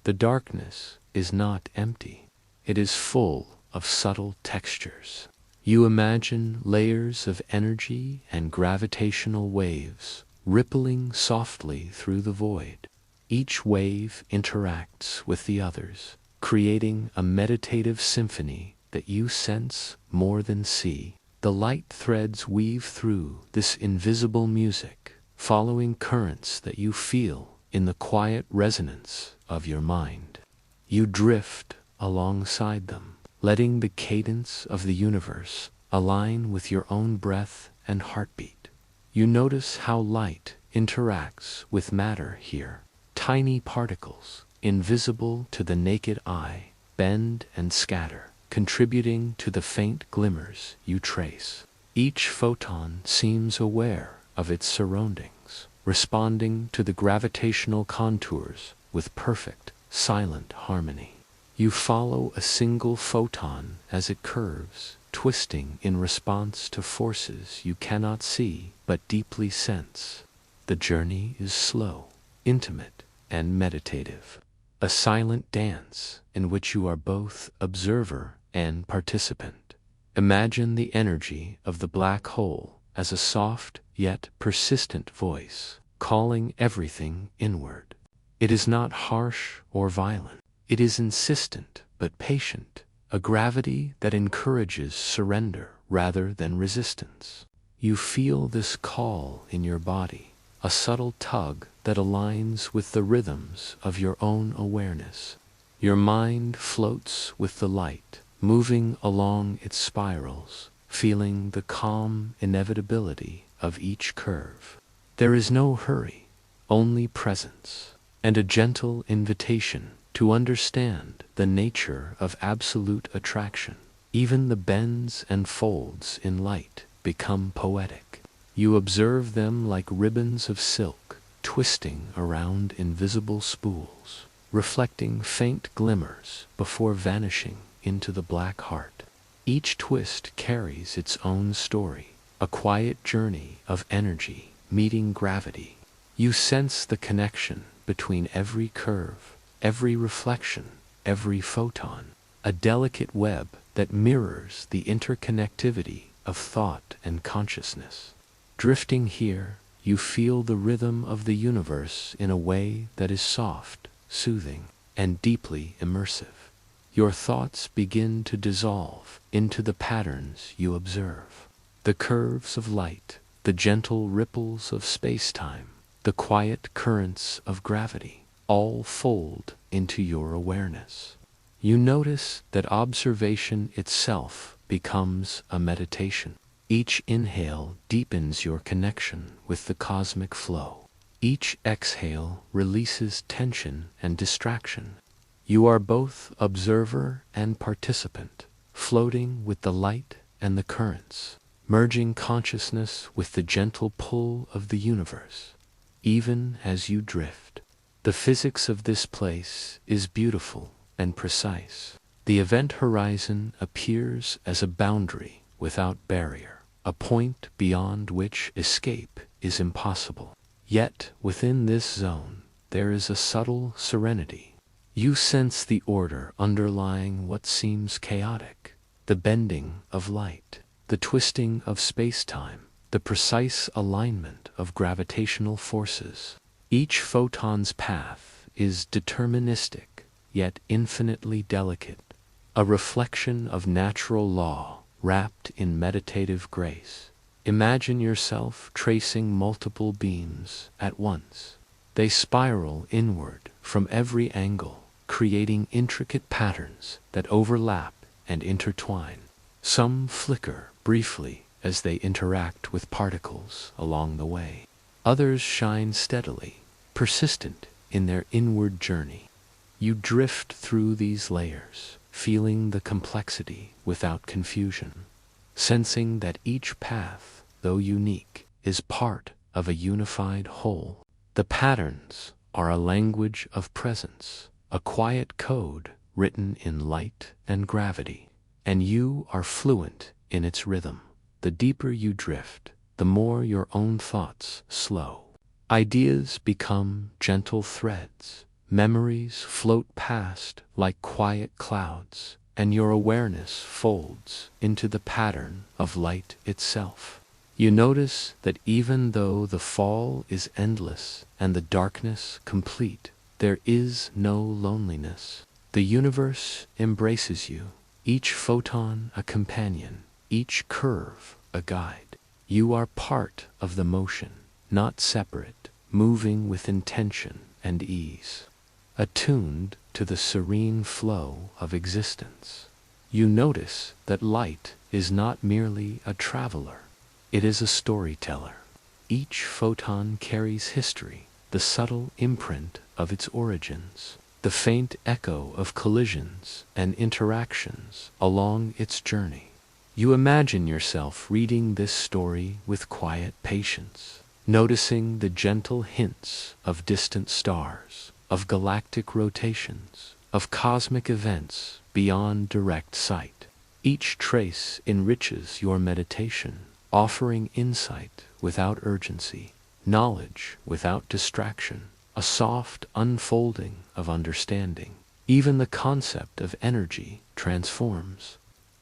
The darkness is not empty. It is full of subtle textures. You imagine layers of energy and gravitational waves rippling softly through the void. Each wave interacts with the others, creating a meditative symphony that you sense more than see. The light threads weave through this invisible music, following currents that you feel in the quiet resonance of your mind. You drift alongside them, letting the cadence of the universe align with your own breath and heartbeat. You notice how light interacts with matter here. Tiny particles, invisible to the naked eye, bend and scatter, contributing to the faint glimmers you trace. Each photon seems aware of its surroundings, responding to the gravitational contours with perfect, silent harmony. You follow a single photon as it curves, twisting in response to forces you cannot see but deeply sense. The journey is slow, intimate, and meditative, a silent dance in which you are both observer and participant. Imagine the energy of the black hole as a soft yet persistent voice, calling everything inward. It is not harsh or violent. It is insistent but patient, a gravity that encourages surrender rather than resistance. You feel this call in your body, a subtle tug that aligns with the rhythms of your own awareness. Your mind floats with the light, moving along its spirals, feeling the calm inevitability of each curve. There is no hurry, only presence, and a gentle invitation to understand the nature of absolute attraction. Even the bends and folds in light become poetic. You observe them like ribbons of silk, twisting around invisible spools, reflecting faint glimmers before vanishing into the black heart. Each twist carries its own story, a quiet journey of energy meeting gravity. You sense the connection between every curve, every reflection, every photon, a delicate web that mirrors the interconnectivity of thought and consciousness. Drifting here, you feel the rhythm of the universe in a way that is soft, soothing, and deeply immersive. Your thoughts begin to dissolve into the patterns you observe. The curves of light, the gentle ripples of space-time, the quiet currents of gravity, all fold into your awareness. You notice that observation itself becomes a meditation. Each inhale deepens your connection with the cosmic flow. Each exhale releases tension and distraction. You are both observer and participant, floating with the light and the currents, merging consciousness with the gentle pull of the universe. Even as you drift, the physics of this place is beautiful and precise. The event horizon appears as a boundary without barrier, a point beyond which escape is impossible. Yet within this zone there is a subtle serenity. You sense the order underlying what seems chaotic, the bending of light, the twisting of space-time, the precise alignment of gravitational forces. Each photon's path is deterministic, yet infinitely delicate, a reflection of natural law wrapped in meditative grace. Imagine yourself tracing multiple beams at once. They spiral inward from every angle, creating intricate patterns that overlap and intertwine. Some flicker briefly as they interact with particles along the way. Others shine steadily, persistent in their inward journey. You drift through these layers, feeling the complexity without confusion, sensing that each path, though unique, is part of a unified whole. The patterns are a language of presence, a quiet code written in light and gravity, and you are fluent in its rhythm. The deeper you drift, the more your own thoughts slow. Ideas become gentle threads, memories float past like quiet clouds, and your awareness folds into the pattern of light itself. You notice that even though the fall is endless and the darkness complete, there is no loneliness. The universe embraces you, each photon a companion, each curve a guide. You are part of the motion, not separate, moving with intention and ease, attuned to the serene flow of existence. You notice that light is not merely a traveler, it is a storyteller. Each photon carries history, the subtle imprint of its origins, the faint echo of collisions and interactions along its journey. You imagine yourself reading this story with quiet patience, noticing the gentle hints of distant stars, of galactic rotations, of cosmic events beyond direct sight. Each trace enriches your meditation, offering insight without urgency, knowledge without distraction, a soft unfolding of understanding. Even the concept of energy transforms.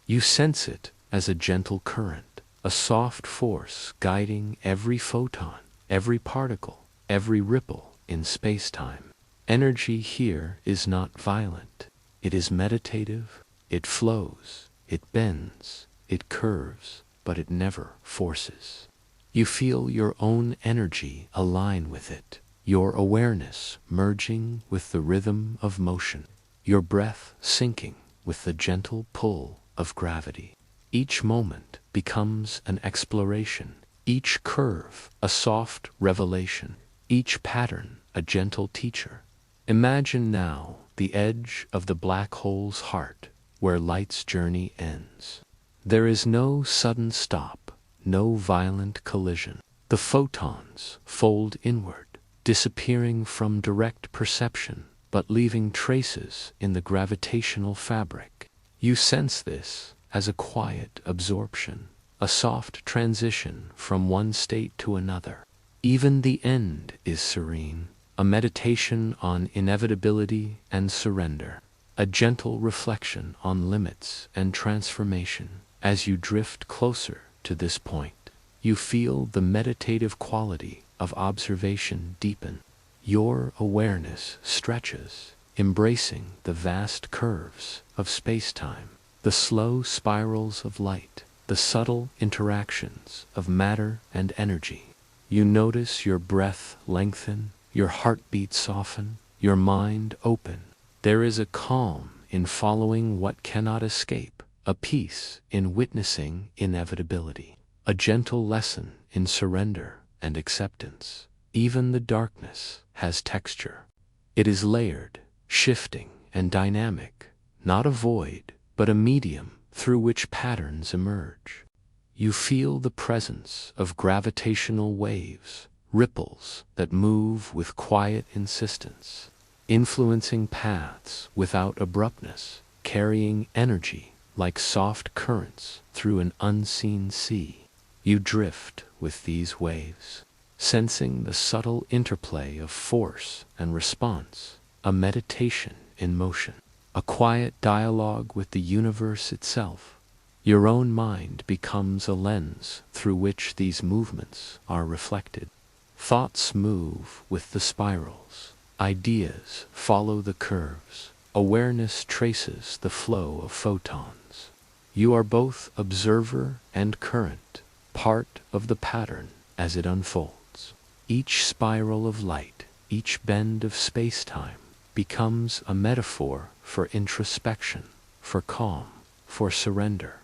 You sense it as a gentle current, a soft force guiding every photon, every particle, every ripple in space-time. Energy here is not violent. It is meditative. It flows. It bends. It curves, but it never forces. You feel your own energy align with it, your awareness merging with the rhythm of motion, your breath syncing with the gentle pull of gravity. Each moment becomes an exploration, each curve a soft revelation, each pattern a gentle teacher. Imagine now the edge of the black hole's heart, where light's journey ends. There is no sudden stop, no violent collision. The photons fold inward, disappearing from direct perception, but leaving traces in the gravitational fabric. You sense this as a quiet absorption, a soft transition from one state to another. Even the end is serene, a meditation on inevitability and surrender, a gentle reflection on limits and transformation. As you drift closer to this point, you feel the meditative quality of observation deepen. Your awareness stretches, embracing the vast curves of space-time, the slow spirals of light, the subtle interactions of matter and energy. You notice your breath lengthen, your heartbeat soften, your mind open. There is a calm in following what cannot escape, a peace in witnessing inevitability, a gentle lesson in surrender and acceptance. Even the darkness has texture. It is layered, shifting, and dynamic, not a void, but a medium through which patterns emerge. You feel the presence of gravitational waves, ripples that move with quiet insistence, influencing paths without abruptness, carrying energy like soft currents through an unseen sea. You drift with these waves, sensing the subtle interplay of force and response, a meditation in motion, a quiet dialogue with the universe itself. Your own mind becomes a lens through which these movements are reflected. Thoughts move with the spirals, ideas follow the curves, awareness traces the flow of photons. You are both observer and current, part of the pattern as it unfolds. Each spiral of light, each bend of space-time, becomes a metaphor for introspection, for calm, for surrender.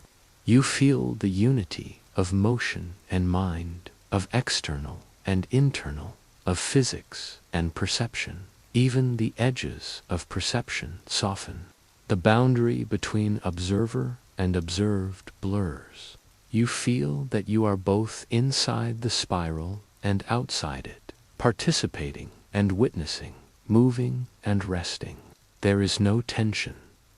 You feel the unity of motion and mind, of external and internal, of physics and perception. Even the edges of perception soften. The boundary between observer and observed blurs. You feel that you are both inside the spiral and outside it, participating and witnessing, moving and resting. There is no tension,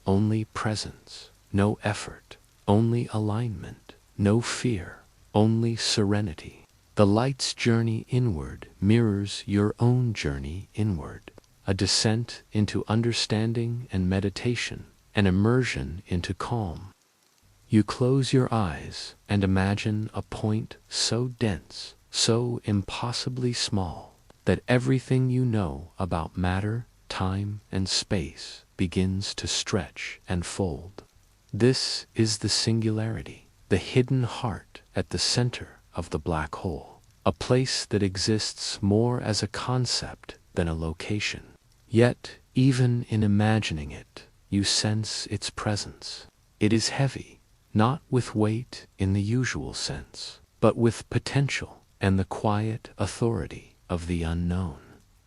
only presence, no effort, only alignment, no fear, only serenity. The light's journey inward mirrors your own journey inward, a descent into understanding and meditation, an immersion into calm. You close your eyes and imagine a point so dense, so impossibly small, that everything you know about matter, time, and space begins to stretch and fold. This is the singularity, the hidden heart at the center of the black hole, a place that exists more as a concept than a location. Yet, even in imagining it, you sense its presence. It is heavy, not with weight in the usual sense, but with potential and the quiet authority of the unknown.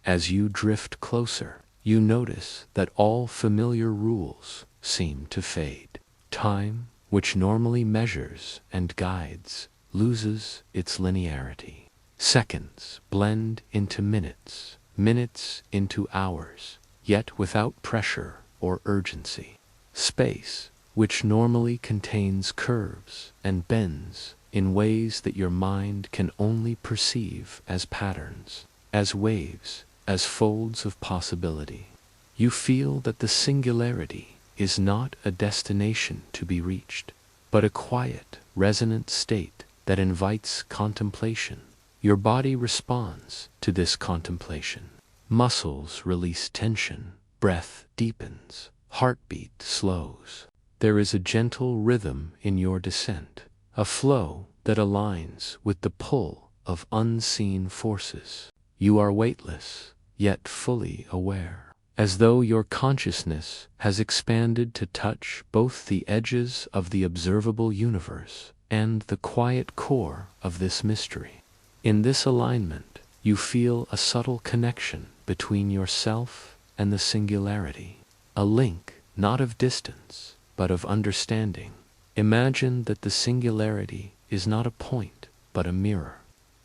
As you drift closer, you notice that all familiar rules seem to fade. Time, which normally measures and guides, loses its linearity. Seconds blend into minutes, minutes into hours, yet without pressure or urgency. Space, which normally contains curves and bends in ways that your mind can only perceive as patterns, as waves, as folds of possibility. You feel that the singularity is not a destination to be reached, but a quiet, resonant state that invites contemplation. Your body responds to this contemplation. Muscles release tension, breath deepens, heartbeat slows. There is a gentle rhythm in your descent, a flow that aligns with the pull of unseen forces. You are weightless, yet fully aware, as though your consciousness has expanded to touch both the edges of the observable universe and the quiet core of this mystery. In this alignment, you feel a subtle connection between yourself and the singularity, a link not of distance, but of understanding. Imagine that the singularity is not a point, but a mirror.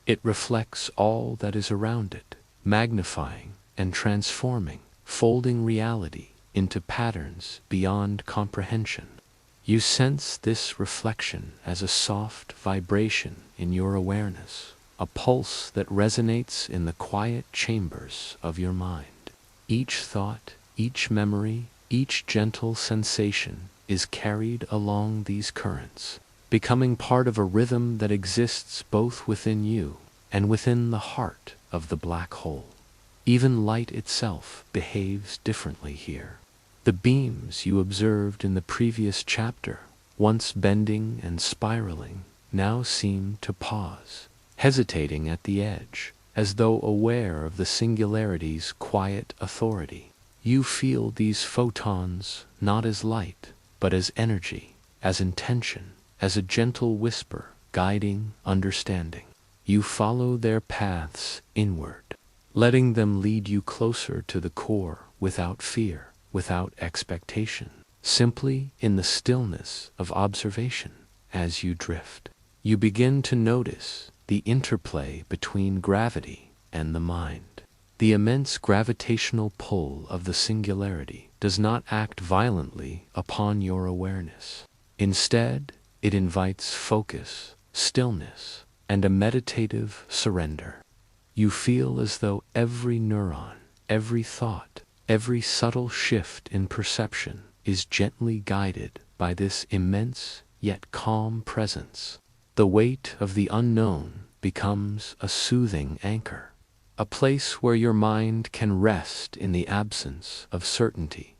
It reflects all that is around it, magnifying and transforming, folding reality into patterns beyond comprehension. You sense this reflection as a soft vibration in your awareness, a pulse that resonates in the quiet chambers of your mind. Each thought, each memory, each gentle sensation is carried along these currents, becoming part of a rhythm that exists both within you and within the heart of the black hole. Even light itself behaves differently here. The beams you observed in the previous chapter, once bending and spiraling, now seem to pause, hesitating at the edge, as though aware of the singularity's quiet authority. You feel these photons not as light, but as energy, as intention, as a gentle whisper guiding understanding. You follow their paths inward, letting them lead you closer to the core without fear, without expectation, simply in the stillness of observation. As you drift, you begin to notice the interplay between gravity and the mind. The immense gravitational pull of the singularity does not act violently upon your awareness. Instead, it invites focus, stillness, and a meditative surrender. You feel as though every neuron, every thought, every subtle shift in perception is gently guided by this immense yet calm presence. The weight of the unknown becomes a soothing anchor, a place where your mind can rest in the absence of certainty.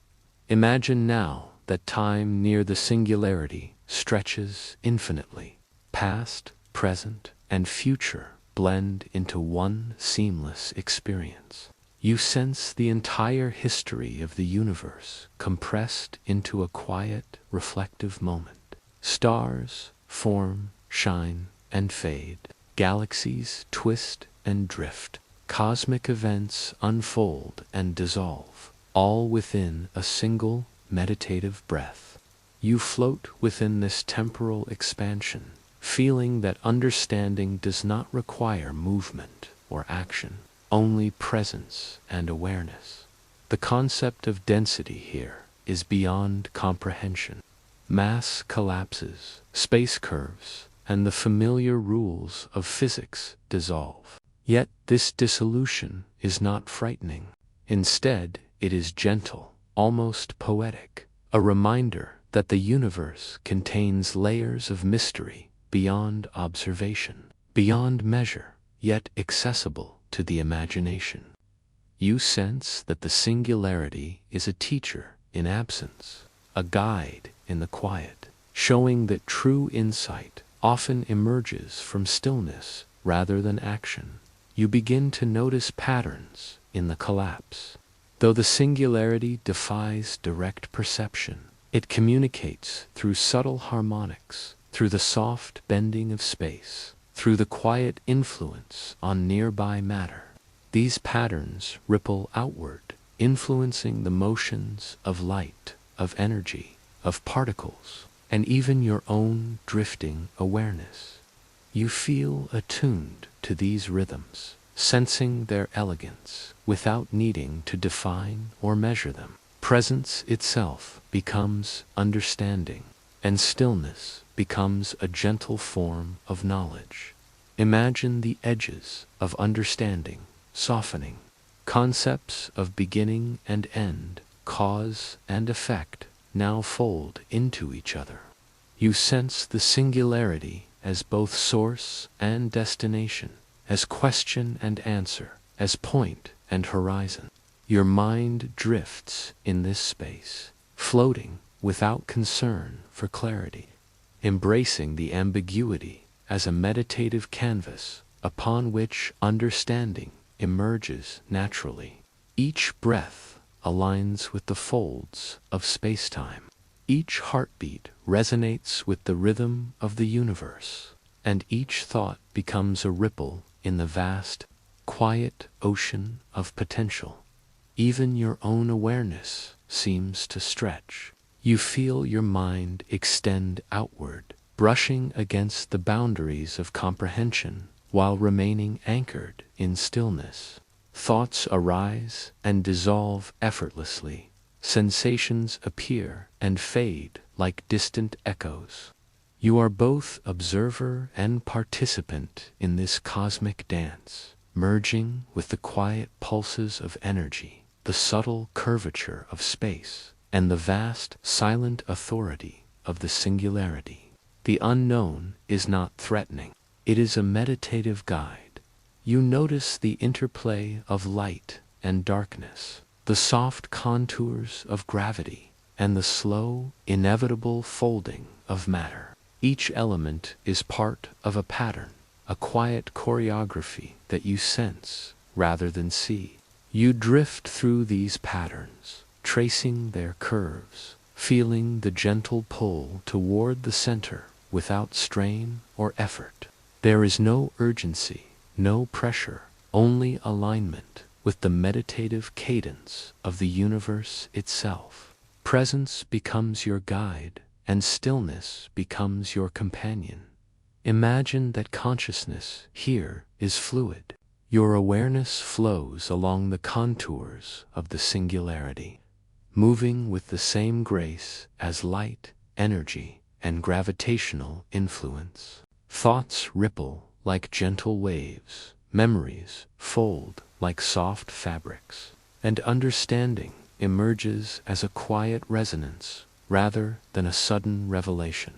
Imagine now that time near the singularity stretches infinitely. Past, present, and future blend into one seamless experience. You sense the entire history of the universe compressed into a quiet, reflective moment. Stars form, shine, and fade. Galaxies twist and drift. Cosmic events unfold and dissolve, all within a single meditative breath. You float within this temporal expansion, feeling that understanding does not require movement or action, only presence and awareness. The concept of density here is beyond comprehension. Mass collapses, space curves, and the familiar rules of physics dissolve. Yet this dissolution is not frightening. Instead, it is gentle, almost poetic, a reminder that the universe contains layers of mystery beyond observation, beyond measure, yet accessible to the imagination. You sense that the singularity is a teacher in absence, a guide in the quiet, showing that true insight often emerges from stillness rather than action. You begin to notice patterns in the collapse. Though the singularity defies direct perception, it communicates through subtle harmonics, through the soft bending of space, through the quiet influence on nearby matter. These patterns ripple outward, influencing the motions of light, of energy, of particles, and even your own drifting awareness. You feel attuned to these rhythms, sensing their elegance without needing to define or measure them. Presence itself becomes understanding, and stillness becomes a gentle form of knowledge. Imagine the edges of understanding softening, concepts of beginning and end, cause and effect now fold into each other. You sense the singularity as both source and destination, as question and answer, as point and horizon. Your mind drifts in this space, floating without concern for clarity, embracing the ambiguity as a meditative canvas upon which understanding emerges naturally. Each breath aligns with the folds of space-time. Each heartbeat resonates with the rhythm of the universe, and each thought becomes a ripple in the vast, quiet ocean of potential. Even your own awareness seems to stretch. You feel your mind extend outward, brushing against the boundaries of comprehension while remaining anchored in stillness. Thoughts arise and dissolve effortlessly. Sensations appear and fade like distant echoes. You are both observer and participant in this cosmic dance, merging with the quiet pulses of energy, the subtle curvature of space, and the vast, silent authority of the singularity. The unknown is not threatening. It is a meditative guide. You notice the interplay of light and darkness, the soft contours of gravity, and the slow, inevitable folding of matter. Each element is part of a pattern, a quiet choreography that you sense rather than see. You drift through these patterns, tracing their curves, feeling the gentle pull toward the center without strain or effort. There is no urgency, no pressure, only alignment with the meditative cadence of the universe itself. Presence becomes your guide, and stillness becomes your companion. Imagine that consciousness here is fluid. Your awareness flows along the contours of the singularity, moving with the same grace as light, energy, and gravitational influence. Thoughts ripple like gentle waves, memories fold like soft fabrics, and understanding emerges as a quiet resonance rather than a sudden revelation.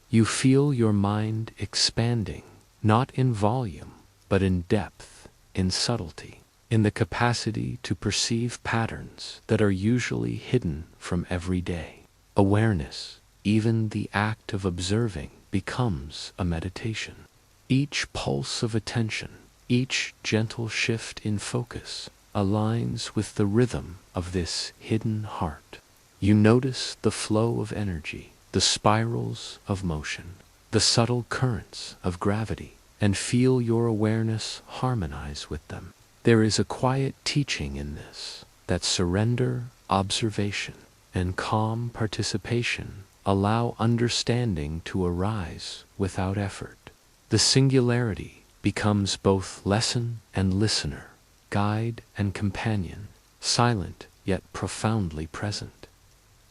You feel your mind expanding, not in volume, but in depth, in subtlety, in the capacity to perceive patterns that are usually hidden from everyday awareness. Even the act of observing becomes a meditation. Each pulse of attention, each gentle shift in focus, aligns with the rhythm of this hidden heart. You notice the flow of energy, the spirals of motion, the subtle currents of gravity, and feel your awareness harmonize with them. There is a quiet teaching in this, that surrender, observation, and calm participation allow understanding to arise without effort. The singularity becomes both lesson and listener, guide and companion, silent yet profoundly present.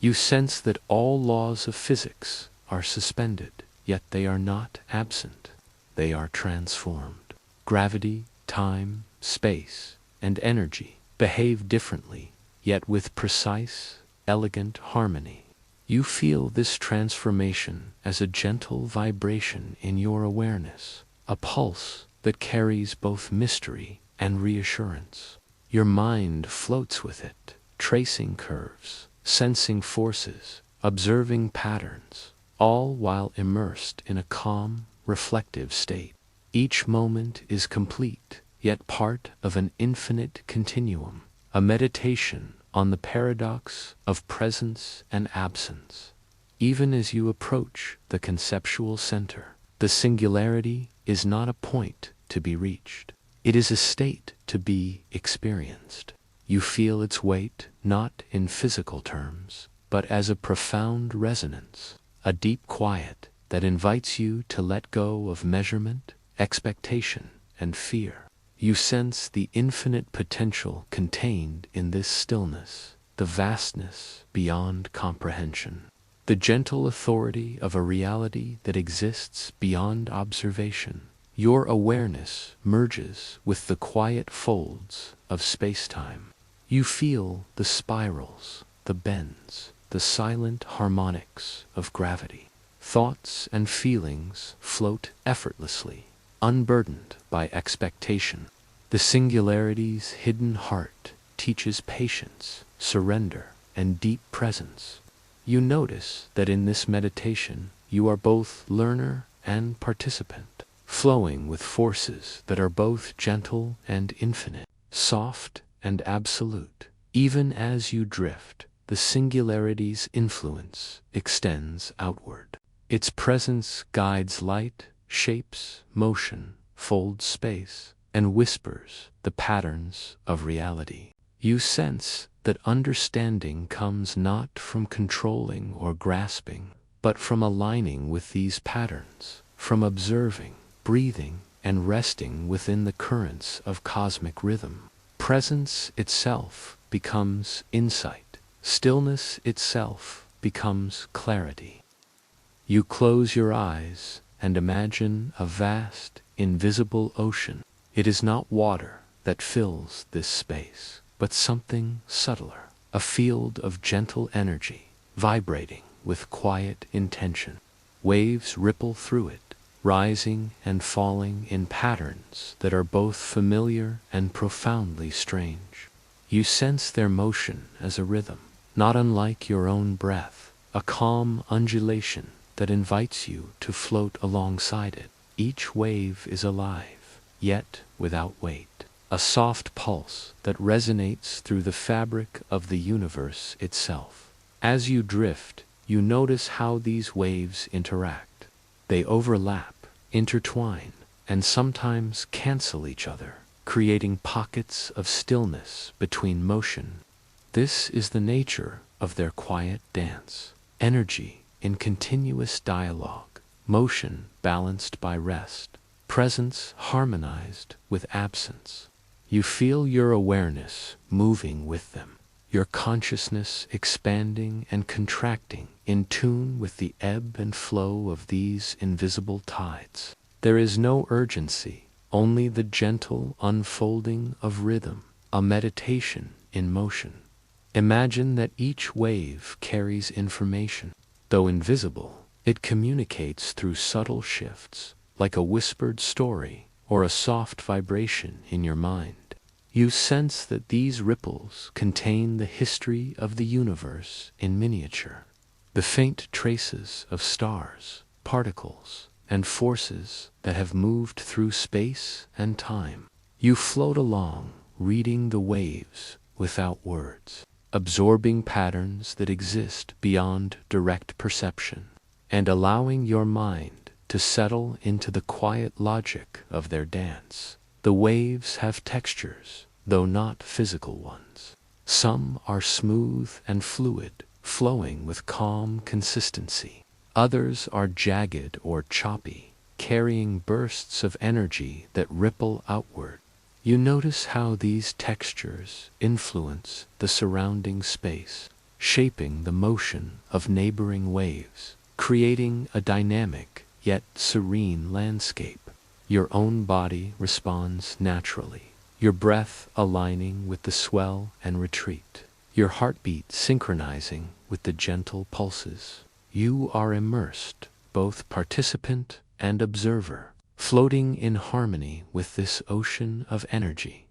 You sense that all laws of physics are suspended, yet they are not absent. They are transformed. Gravity, time, space, and energy behave differently, yet with precise, elegant harmony. You feel this transformation as a gentle vibration in your awareness, a pulse that carries both mystery and reassurance. Your mind floats with it, tracing curves, sensing forces, observing patterns, all while immersed in a calm, reflective state. Each moment is complete, yet part of an infinite continuum, a meditation on the paradox of presence and absence. Even as you approach the conceptual center, the singularity is not a point to be reached. It is a state to be experienced. You feel its weight not in physical terms, but as a profound resonance, a deep quiet that invites you to let go of measurement, expectation, and fear. You sense the infinite potential contained in this stillness, the vastness beyond comprehension, the gentle authority of a reality that exists beyond observation. Your awareness merges with the quiet folds of space-time. You feel the spirals, the bends, the silent harmonics of gravity. Thoughts and feelings float effortlessly, unburdened by expectation. The singularity's hidden heart teaches patience, surrender, and deep presence. You notice that in this meditation you are both learner and participant, flowing with forces that are both gentle and infinite, soft and absolute. Even as you drift, the singularity's influence extends outward. Its presence guides light, shapes motion, folds space, and whispers the patterns of reality. You sense that understanding comes not from controlling or grasping, but from aligning with these patterns, from observing, breathing, and resting within the currents of cosmic rhythm. Presence itself becomes insight. Stillness itself becomes clarity. You close your eyes and imagine a vast, invisible ocean. It is not water that fills this space, but something subtler, a field of gentle energy, vibrating with quiet intention. Waves ripple through it, rising and falling in patterns that are both familiar and profoundly strange. You sense their motion as a rhythm, not unlike your own breath, a calm undulation that invites you to float alongside it. Each wave is alive, yet without weight, a soft pulse that resonates through the fabric of the universe itself. As you drift, you notice how these waves interact. They overlap, intertwine, and sometimes cancel each other, creating pockets of stillness between motion. This is the nature of their quiet dance, energy in continuous dialogue, motion balanced by rest, presence harmonized with absence. You feel your awareness moving with them, your consciousness expanding and contracting in tune with the ebb and flow of these invisible tides. There is no urgency, only the gentle unfolding of rhythm, a meditation in motion. Imagine that each wave carries information. Though invisible, it communicates through subtle shifts, like a whispered story or a soft vibration in your mind. You sense that these ripples contain the history of the universe in miniature, the faint traces of stars, particles, and forces that have moved through space and time. You float along, reading the waves without words, absorbing patterns that exist beyond direct perception, and allowing your mind to settle into the quiet logic of their dance. The waves have textures, though not physical ones. Some are smooth and fluid, flowing with calm consistency. Others are jagged or choppy, carrying bursts of energy that ripple outward. You notice how these textures influence the surrounding space, shaping the motion of neighboring waves, creating a dynamic yet serene landscape. Your own body responds naturally, your breath aligning with the swell and retreat, your heartbeat synchronizing with the gentle pulses. You are immersed, both participant and observer, floating in harmony with this ocean of energy.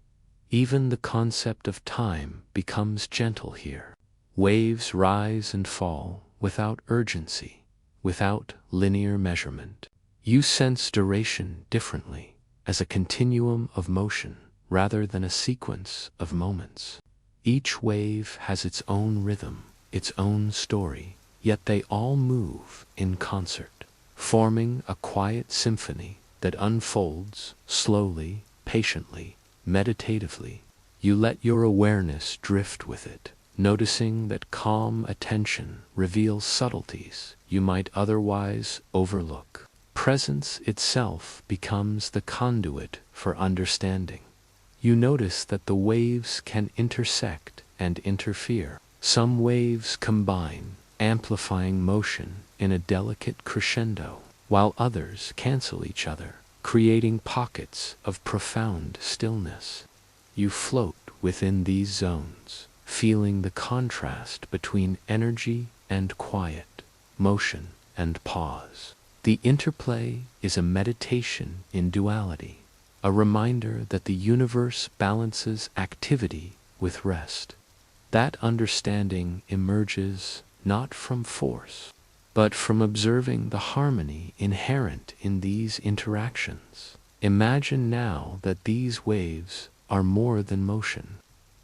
Even the concept of time becomes gentle here. Waves rise and fall without urgency, without linear measurement. You sense duration differently, as a continuum of motion rather than a sequence of moments. Each wave has its own rhythm, its own story, yet they all move in concert, forming a quiet symphony that unfolds slowly, patiently, meditatively. You let your awareness drift with it, noticing that calm attention reveals subtleties you might otherwise overlook. Presence itself becomes the conduit for understanding. You notice that the waves can intersect and interfere. Some waves combine, amplifying motion in a delicate crescendo, while others cancel each other, creating pockets of profound stillness. You float within these zones, feeling the contrast between energy and quiet, motion and pause. The interplay is a meditation in duality, a reminder that the universe balances activity with rest. That understanding emerges not from force, but from observing the harmony inherent in these interactions. Imagine now that these waves are more than motion.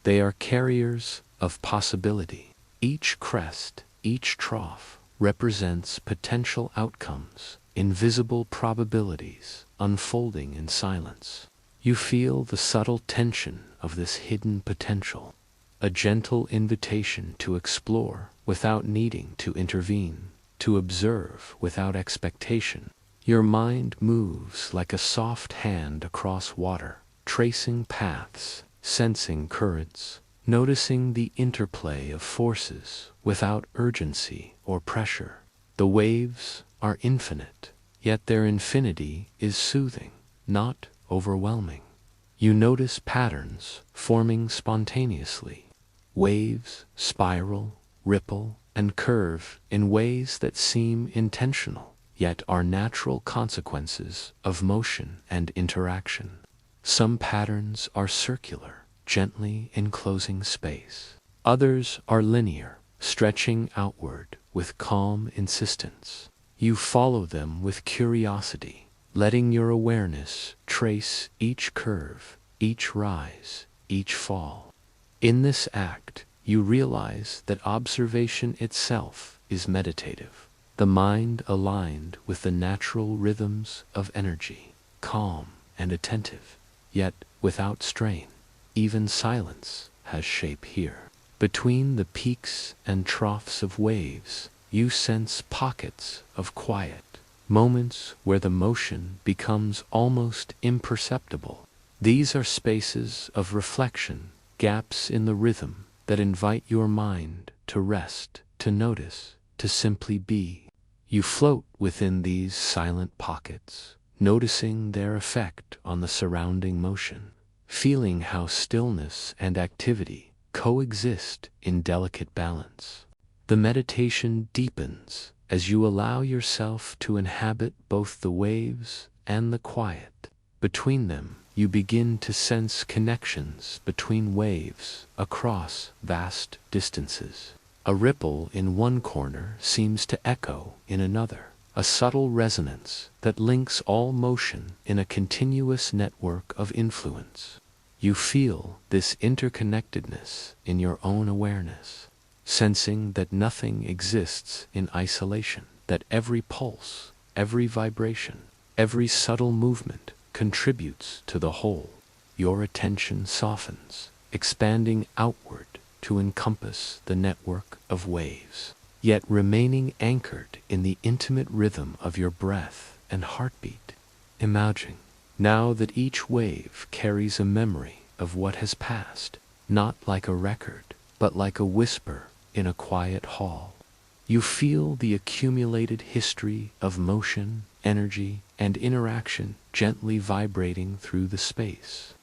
They are carriers of possibility. Each crest, each trough, represents potential outcomes, invisible probabilities unfolding in silence. You feel the subtle tension of this hidden potential, a gentle invitation to explore without needing to intervene, to observe without expectation. Your mind moves like a soft hand across water, tracing paths, sensing currents, noticing the interplay of forces without urgency or pressure. The waves are infinite, yet their infinity is soothing, not overwhelming. You notice patterns forming spontaneously. Waves spiral, ripple, and curve in ways that seem intentional, yet are natural consequences of motion and interaction. Some patterns are circular, gently enclosing space. Others are linear, stretching outward with calm insistence. You follow them with curiosity, letting your awareness trace each curve, each rise, each fall. In this act, you realize that observation itself is meditative, the mind aligned with the natural rhythms of energy, calm and attentive, yet without strain. Even silence has shape here. Between the peaks and troughs of waves, you sense pockets of quiet, moments where the motion becomes almost imperceptible. These are spaces of reflection, gaps in the rhythm that invite your mind to rest, to notice, to simply be. You float within these silent pockets, noticing their effect on the surrounding motion, feeling how stillness and activity coexist in delicate balance. The meditation deepens as you allow yourself to inhabit both the waves and the quiet. Between them, you begin to sense connections between waves across vast distances. A ripple in one corner seems to echo in another, a subtle resonance that links all motion in a continuous network of influence. You feel this interconnectedness in your own awareness, sensing that nothing exists in isolation, that every pulse, every vibration, every subtle movement contributes to the whole. Your attention softens, expanding outward to encompass the network of waves, yet remaining anchored in the intimate rhythm of your breath and heartbeat. Imagine now that each wave carries a memory of what has passed, not like a record, but like a whisper in a quiet hall. You feel the accumulated history of motion, energy, and interaction gently vibrating through the space.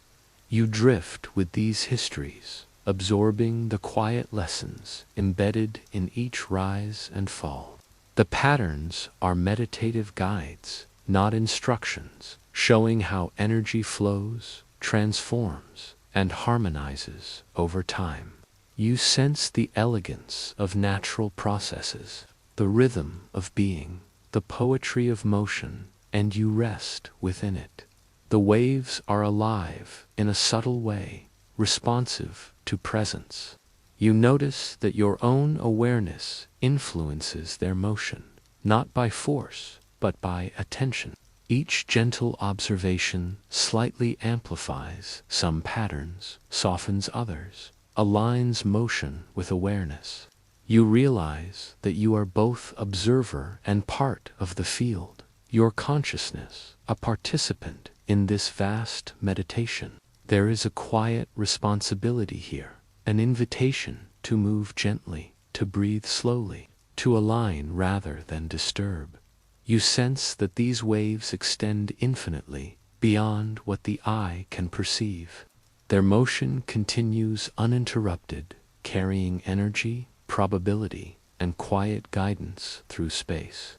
You drift with these histories, absorbing the quiet lessons embedded in each rise and fall. The patterns are meditative guides, not instructions, showing how energy flows, transforms, and harmonizes over time. You sense the elegance of natural processes, the rhythm of being, the poetry of motion, and you rest within it. The waves are alive in a subtle way, responsive to presence. You notice that your own awareness influences their motion, not by force, but by attention. Each gentle observation slightly amplifies some patterns, softens others, aligns motion with awareness. You realize that you are both observer and part of the field, your consciousness, a participant in this vast meditation. There is a quiet responsibility here, an invitation to move gently, to breathe slowly, to align rather than disturb. You sense that these waves extend infinitely beyond what the eye can perceive. Their motion continues uninterrupted, carrying energy, probability, and quiet guidance through space.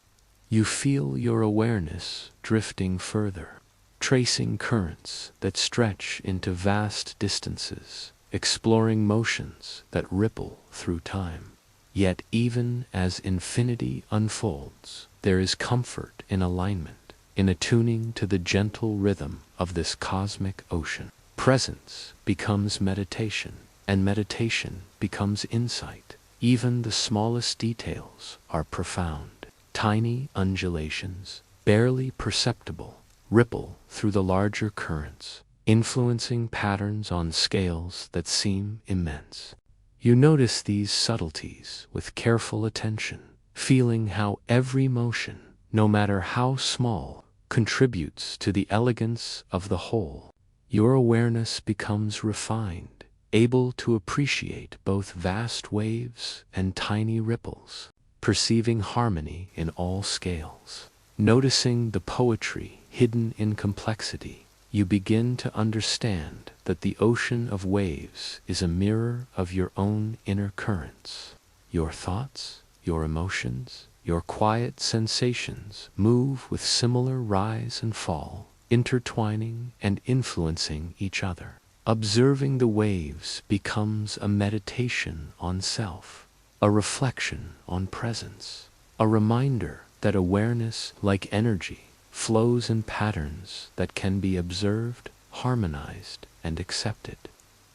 You feel your awareness drifting further, tracing currents that stretch into vast distances, exploring motions that ripple through time. Yet even as infinity unfolds, there is comfort in alignment, in attuning to the gentle rhythm of this cosmic ocean. Presence becomes meditation, and meditation becomes insight. Even the smallest details are profound. Tiny undulations, barely perceptible, ripple through the larger currents, influencing patterns on scales that seem immense. You notice these subtleties with careful attention, feeling how every motion, no matter how small, contributes to the elegance of the whole. Your awareness becomes refined, able to appreciate both vast waves and tiny ripples, perceiving harmony in all scales. Noticing the poetry hidden in complexity, you begin to understand that the ocean of waves is a mirror of your own inner currents. Your thoughts, your emotions, your quiet sensations move with similar rise and fall, intertwining and influencing each other. Observing the waves becomes a meditation on self, a reflection on presence, a reminder that awareness, like energy, flows in patterns that can be observed, harmonized, and accepted.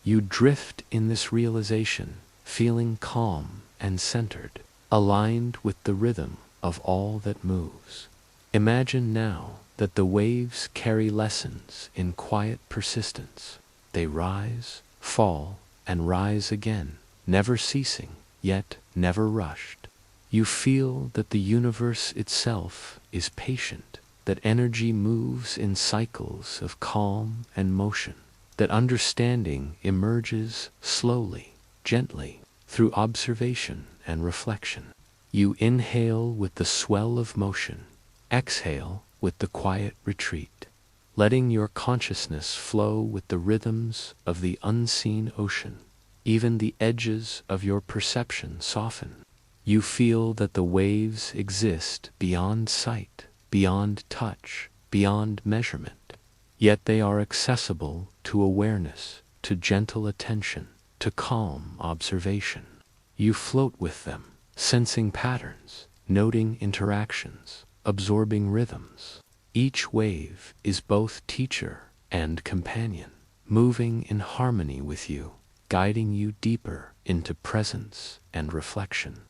You drift in this realization, feeling calm and centered, aligned with the rhythm of all that moves. Imagine now that the waves carry lessons in quiet persistence. They rise, fall, and rise again, never ceasing, yet never rushed. You feel that the universe itself is patient, that energy moves in cycles of calm and motion, that understanding emerges slowly, gently, through observation and reflection. You inhale with the swell of motion, exhale with the quiet retreat, letting your consciousness flow with the rhythms of the unseen ocean. Even the edges of your perception soften. You feel that the waves exist beyond sight, beyond touch, beyond measurement. Yet they are accessible to awareness, to gentle attention, to calm observation. You float with them, sensing patterns, noting interactions, absorbing rhythms. Each wave is both teacher and companion, moving in harmony with you, guiding you deeper into presence and reflection.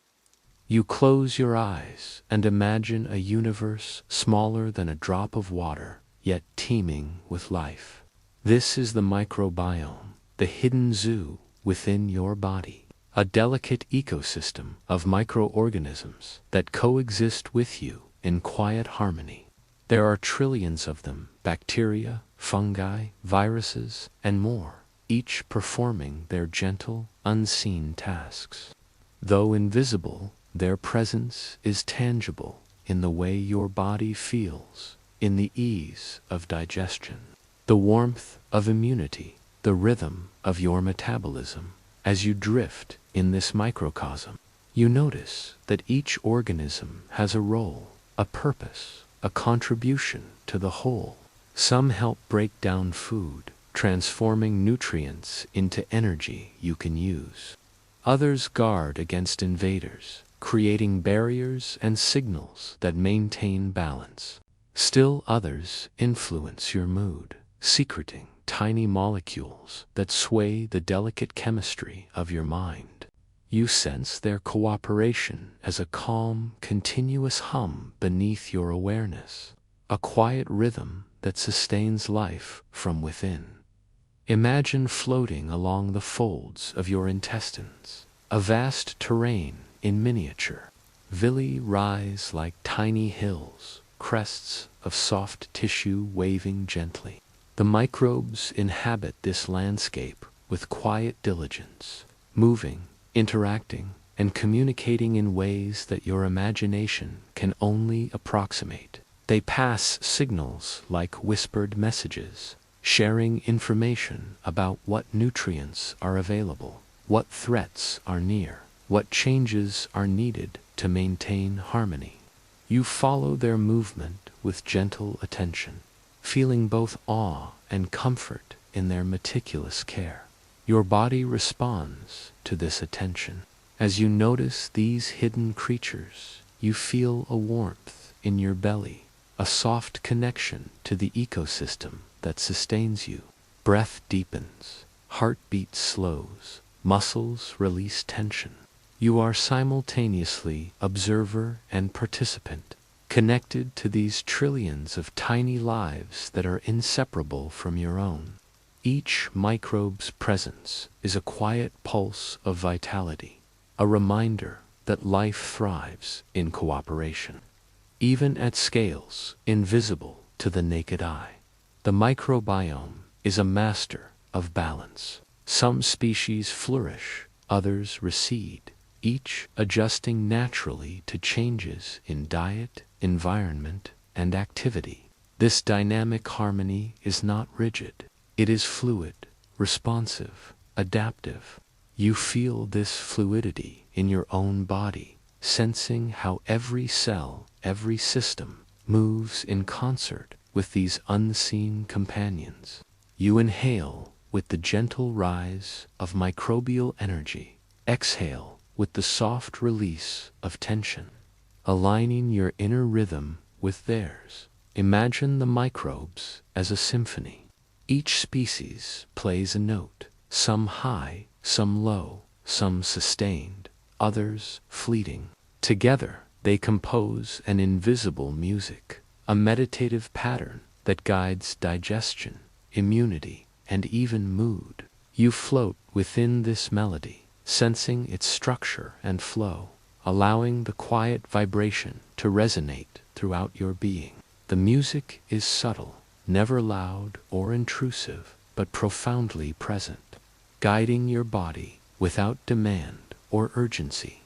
You close your eyes and imagine a universe smaller than a drop of water, yet teeming with life. This is the microbiome, the hidden zoo within your body, a delicate ecosystem of microorganisms that coexist with you in quiet harmony. There are trillions of them, bacteria, fungi, viruses, and more, each performing their gentle, unseen tasks. Though invisible, their presence is tangible in the way your body feels, in the ease of digestion, the warmth of immunity, the rhythm of your metabolism. As you drift in this microcosm, you notice that each organism has a role, a purpose, a contribution to the whole. Some help break down food, transforming nutrients into energy you can use. Others guard against invaders, creating barriers and signals that maintain balance. Still others influence your mood, secreting tiny molecules that sway the delicate chemistry of your mind. You sense their cooperation as a calm, continuous hum beneath your awareness, a quiet rhythm that sustains life from within. Imagine floating along the folds of your intestines, a vast terrain in miniature. Villi rise like tiny hills, crests of soft tissue waving gently. The microbes inhabit this landscape with quiet diligence, moving, interacting, and communicating in ways that your imagination can only approximate. They pass signals like whispered messages, sharing information about what nutrients are available, what threats are near, what changes are needed to maintain harmony. You follow their movement with gentle attention, feeling both awe and comfort in their meticulous care. Your body responds to this attention. As you notice these hidden creatures, you feel a warmth in your belly, a soft connection to the ecosystem that sustains you. Breath deepens, heartbeat slows, muscles release tension. You are simultaneously observer and participant, connected to these trillions of tiny lives that are inseparable from your own. Each microbe's presence is a quiet pulse of vitality, a reminder that life thrives in cooperation. Even at scales invisible to the naked eye, the microbiome is a master of balance. Some species flourish, others recede, each adjusting naturally to changes in diet, environment, and activity. This dynamic harmony is not rigid. It is fluid, responsive, adaptive. You feel this fluidity in your own body, sensing how every cell, every system, moves in concert with these unseen companions. You inhale with the gentle rise of microbial energy, exhale with the soft release of tension, aligning your inner rhythm with theirs. Imagine the microbes as a symphony. Each species plays a note, some high, some low, some sustained, others fleeting. Together, they compose an invisible music, a meditative pattern that guides digestion, immunity, and even mood. You float within this melody, sensing its structure and flow, allowing the quiet vibration to resonate throughout your being. The music is subtle, never loud or intrusive, but profoundly present, guiding your body without demand or urgency.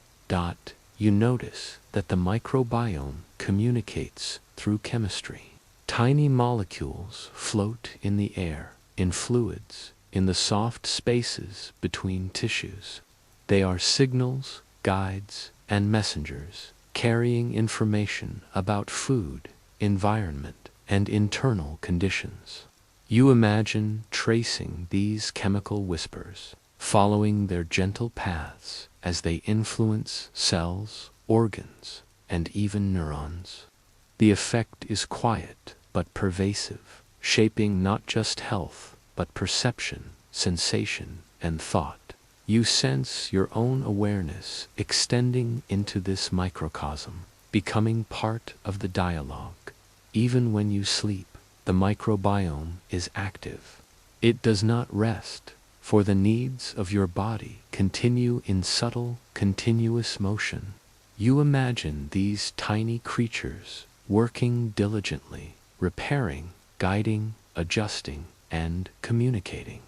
You notice that the microbiome communicates through chemistry. Tiny molecules float in the air, in fluids, in the soft spaces between tissues. They are signals, guides, and messengers, carrying information about food, environment, and internal conditions. You imagine tracing these chemical whispers, following their gentle paths as they influence cells, organs, and even neurons. The effect is quiet but pervasive, shaping not just health, but perception, sensation, and thought. You sense your own awareness extending into this microcosm, becoming part of the dialogue. Even when you sleep, the microbiome is active. It does not rest, for the needs of your body continue in subtle, continuous motion. You imagine these tiny creatures working diligently, repairing, guiding, adjusting, and communicating,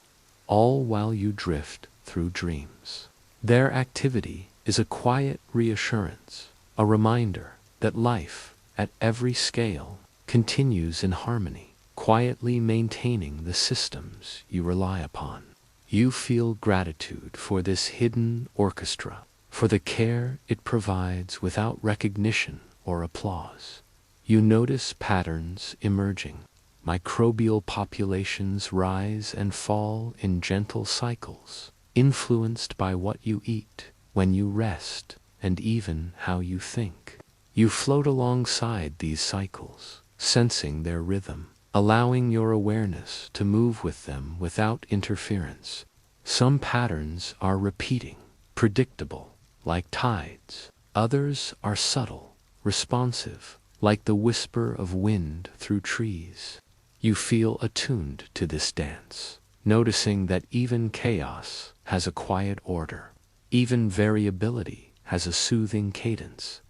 all while you drift through dreams. Their activity is a quiet reassurance, a reminder that life, at every scale, continues in harmony, quietly maintaining the systems you rely upon. You feel gratitude for this hidden orchestra, for the care it provides without recognition or applause. You notice patterns emerging. Microbial populations rise and fall in gentle cycles, influenced by what you eat, when you rest, and even how you think. You float alongside these cycles, sensing their rhythm, allowing your awareness to move with them without interference. Some patterns are repeating, predictable, like tides. Others are subtle, responsive, like the whisper of wind through trees. You feel attuned to this dance, noticing that even chaos has a quiet order. Even variability has a soothing cadence.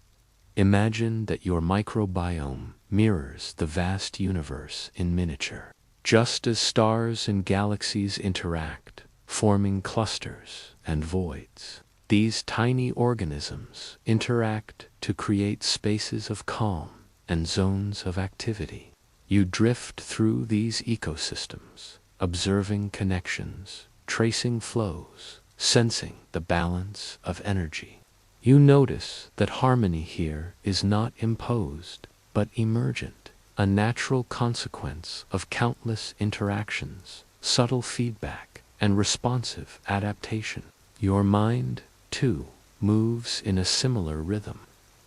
Imagine that your microbiome mirrors the vast universe in miniature. Just as stars and galaxies interact, forming clusters and voids, these tiny organisms interact to create spaces of calm and zones of activity. You drift through these ecosystems, observing connections, tracing flows, sensing the balance of energy. You notice that harmony here is not imposed, but emergent, a natural consequence of countless interactions, subtle feedback, and responsive adaptation. Your mind, too, moves in a similar rhythm,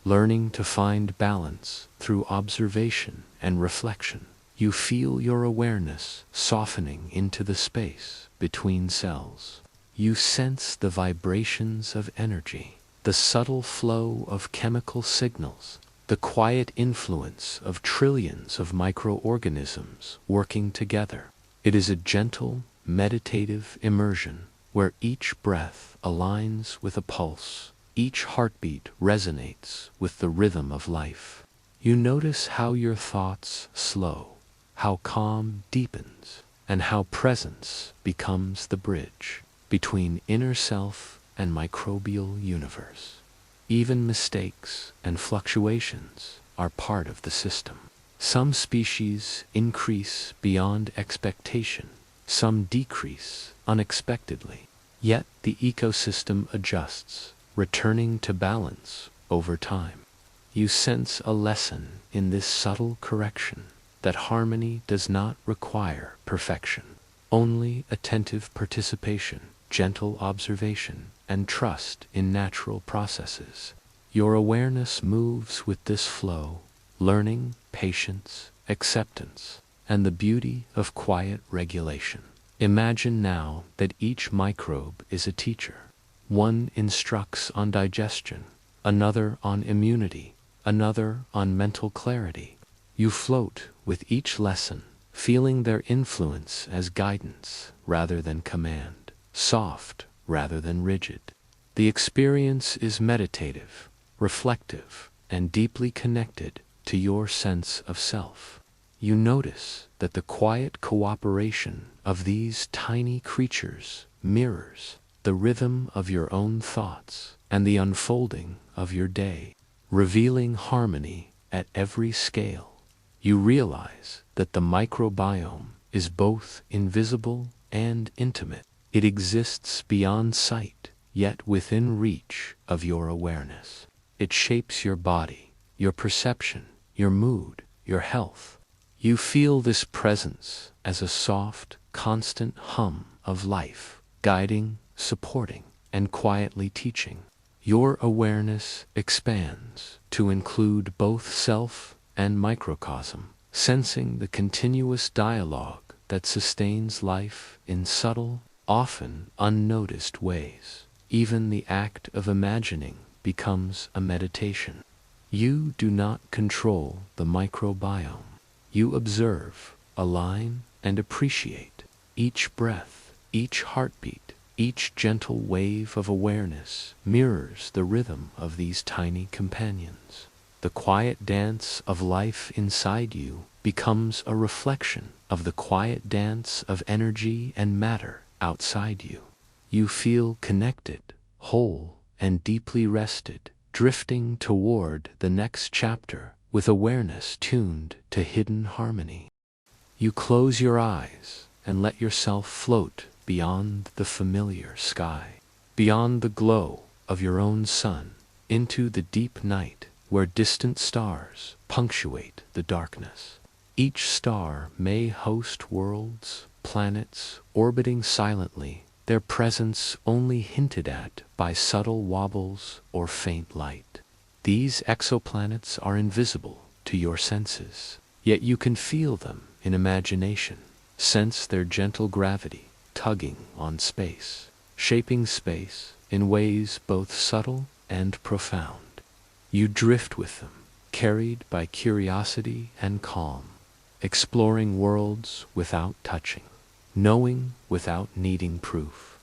learning to find balance through observation and reflection. You feel your awareness softening into the space between cells. You sense the vibrations of energy, the subtle flow of chemical signals, the quiet influence of trillions of microorganisms working together. It is a gentle, meditative immersion where each breath aligns with a pulse, each heartbeat resonates with the rhythm of life. You notice how your thoughts slow, how calm deepens, and how presence becomes the bridge between inner self and microbial universe. Even mistakes and fluctuations are part of the system. Some species increase beyond expectation, some decrease unexpectedly. Yet the ecosystem adjusts, returning to balance over time. You sense a lesson in this subtle correction, that harmony does not require perfection, only attentive participation, gentle observation, and trust in natural processes. Your awareness moves with this flow, learning patience, acceptance, and the beauty of quiet regulation. Imagine now that each microbe is a teacher. One instructs on digestion, another on immunity, another on mental clarity. You float with each lesson, feeling their influence as guidance rather than command, soft rather than rigid. The experience is meditative, reflective, and deeply connected to your sense of self. You notice that the quiet cooperation of these tiny creatures mirrors the rhythm of your own thoughts and the unfolding of your day, revealing harmony at every scale. You realize that the microbiome is both invisible and intimate. It exists beyond sight, yet within reach of your awareness. It shapes your body, your perception, your mood, your health. You feel this presence as a soft, constant hum of life, guiding, supporting, and quietly teaching. Your awareness expands to include both self and microcosm, sensing the continuous dialogue that sustains life in subtle, often unnoticed ways. Even the act of imagining becomes a meditation. You do not control the microbiome. You observe, align, and appreciate. Each breath, each heartbeat, each gentle wave of awareness mirrors the rhythm of these tiny companions. The quiet dance of life inside you becomes a reflection of the quiet dance of energy and matter outside you. You feel connected, whole, and deeply rested, drifting toward the next chapter with awareness tuned to hidden harmony. You close your eyes and let yourself float beyond the familiar sky, beyond the glow of your own sun, into the deep night where distant stars punctuate the darkness. Each star may host worlds, planets orbiting silently, their presence only hinted at by subtle wobbles or faint light. These exoplanets are invisible to your senses, yet you can feel them in imagination, sense their gentle gravity tugging on space, shaping space in ways both subtle and profound. You drift with them, carried by curiosity and calm, exploring worlds without touching, knowing without needing proof.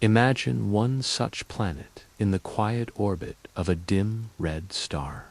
Imagine one such planet in the quiet orbit of a dim red star.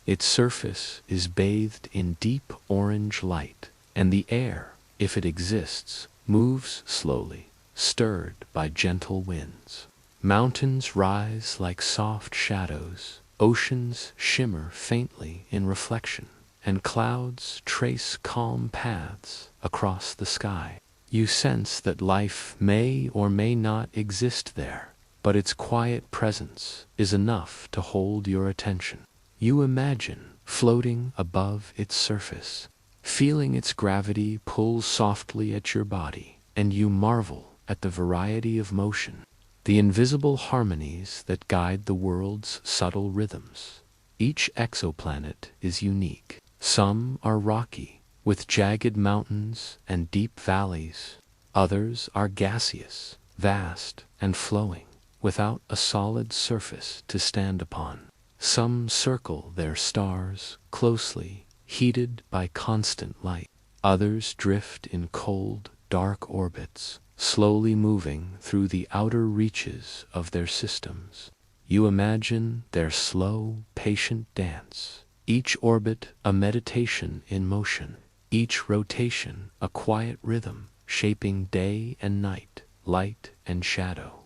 Its surface is bathed in deep orange light, and the air, if it exists, moves slowly, stirred by gentle winds. Mountains rise like soft shadows, oceans shimmer faintly in reflection, and clouds trace calm paths across the sky. You sense that life may or may not exist there, but its quiet presence is enough to hold your attention. You imagine floating above its surface, feeling its gravity pull softly at your body, and you marvel at the variety of motion, the invisible harmonies that guide the world's subtle rhythms. Each exoplanet is unique. Some are rocky, with jagged mountains and deep valleys. Others are gaseous, vast, and flowing, without a solid surface to stand upon. Some circle their stars closely, heated by constant light. Others drift in cold, dark orbits, slowly moving through the outer reaches of their systems. You imagine their slow, patient dance, each orbit a meditation in motion, each rotation a quiet rhythm, shaping day and night, light and shadow.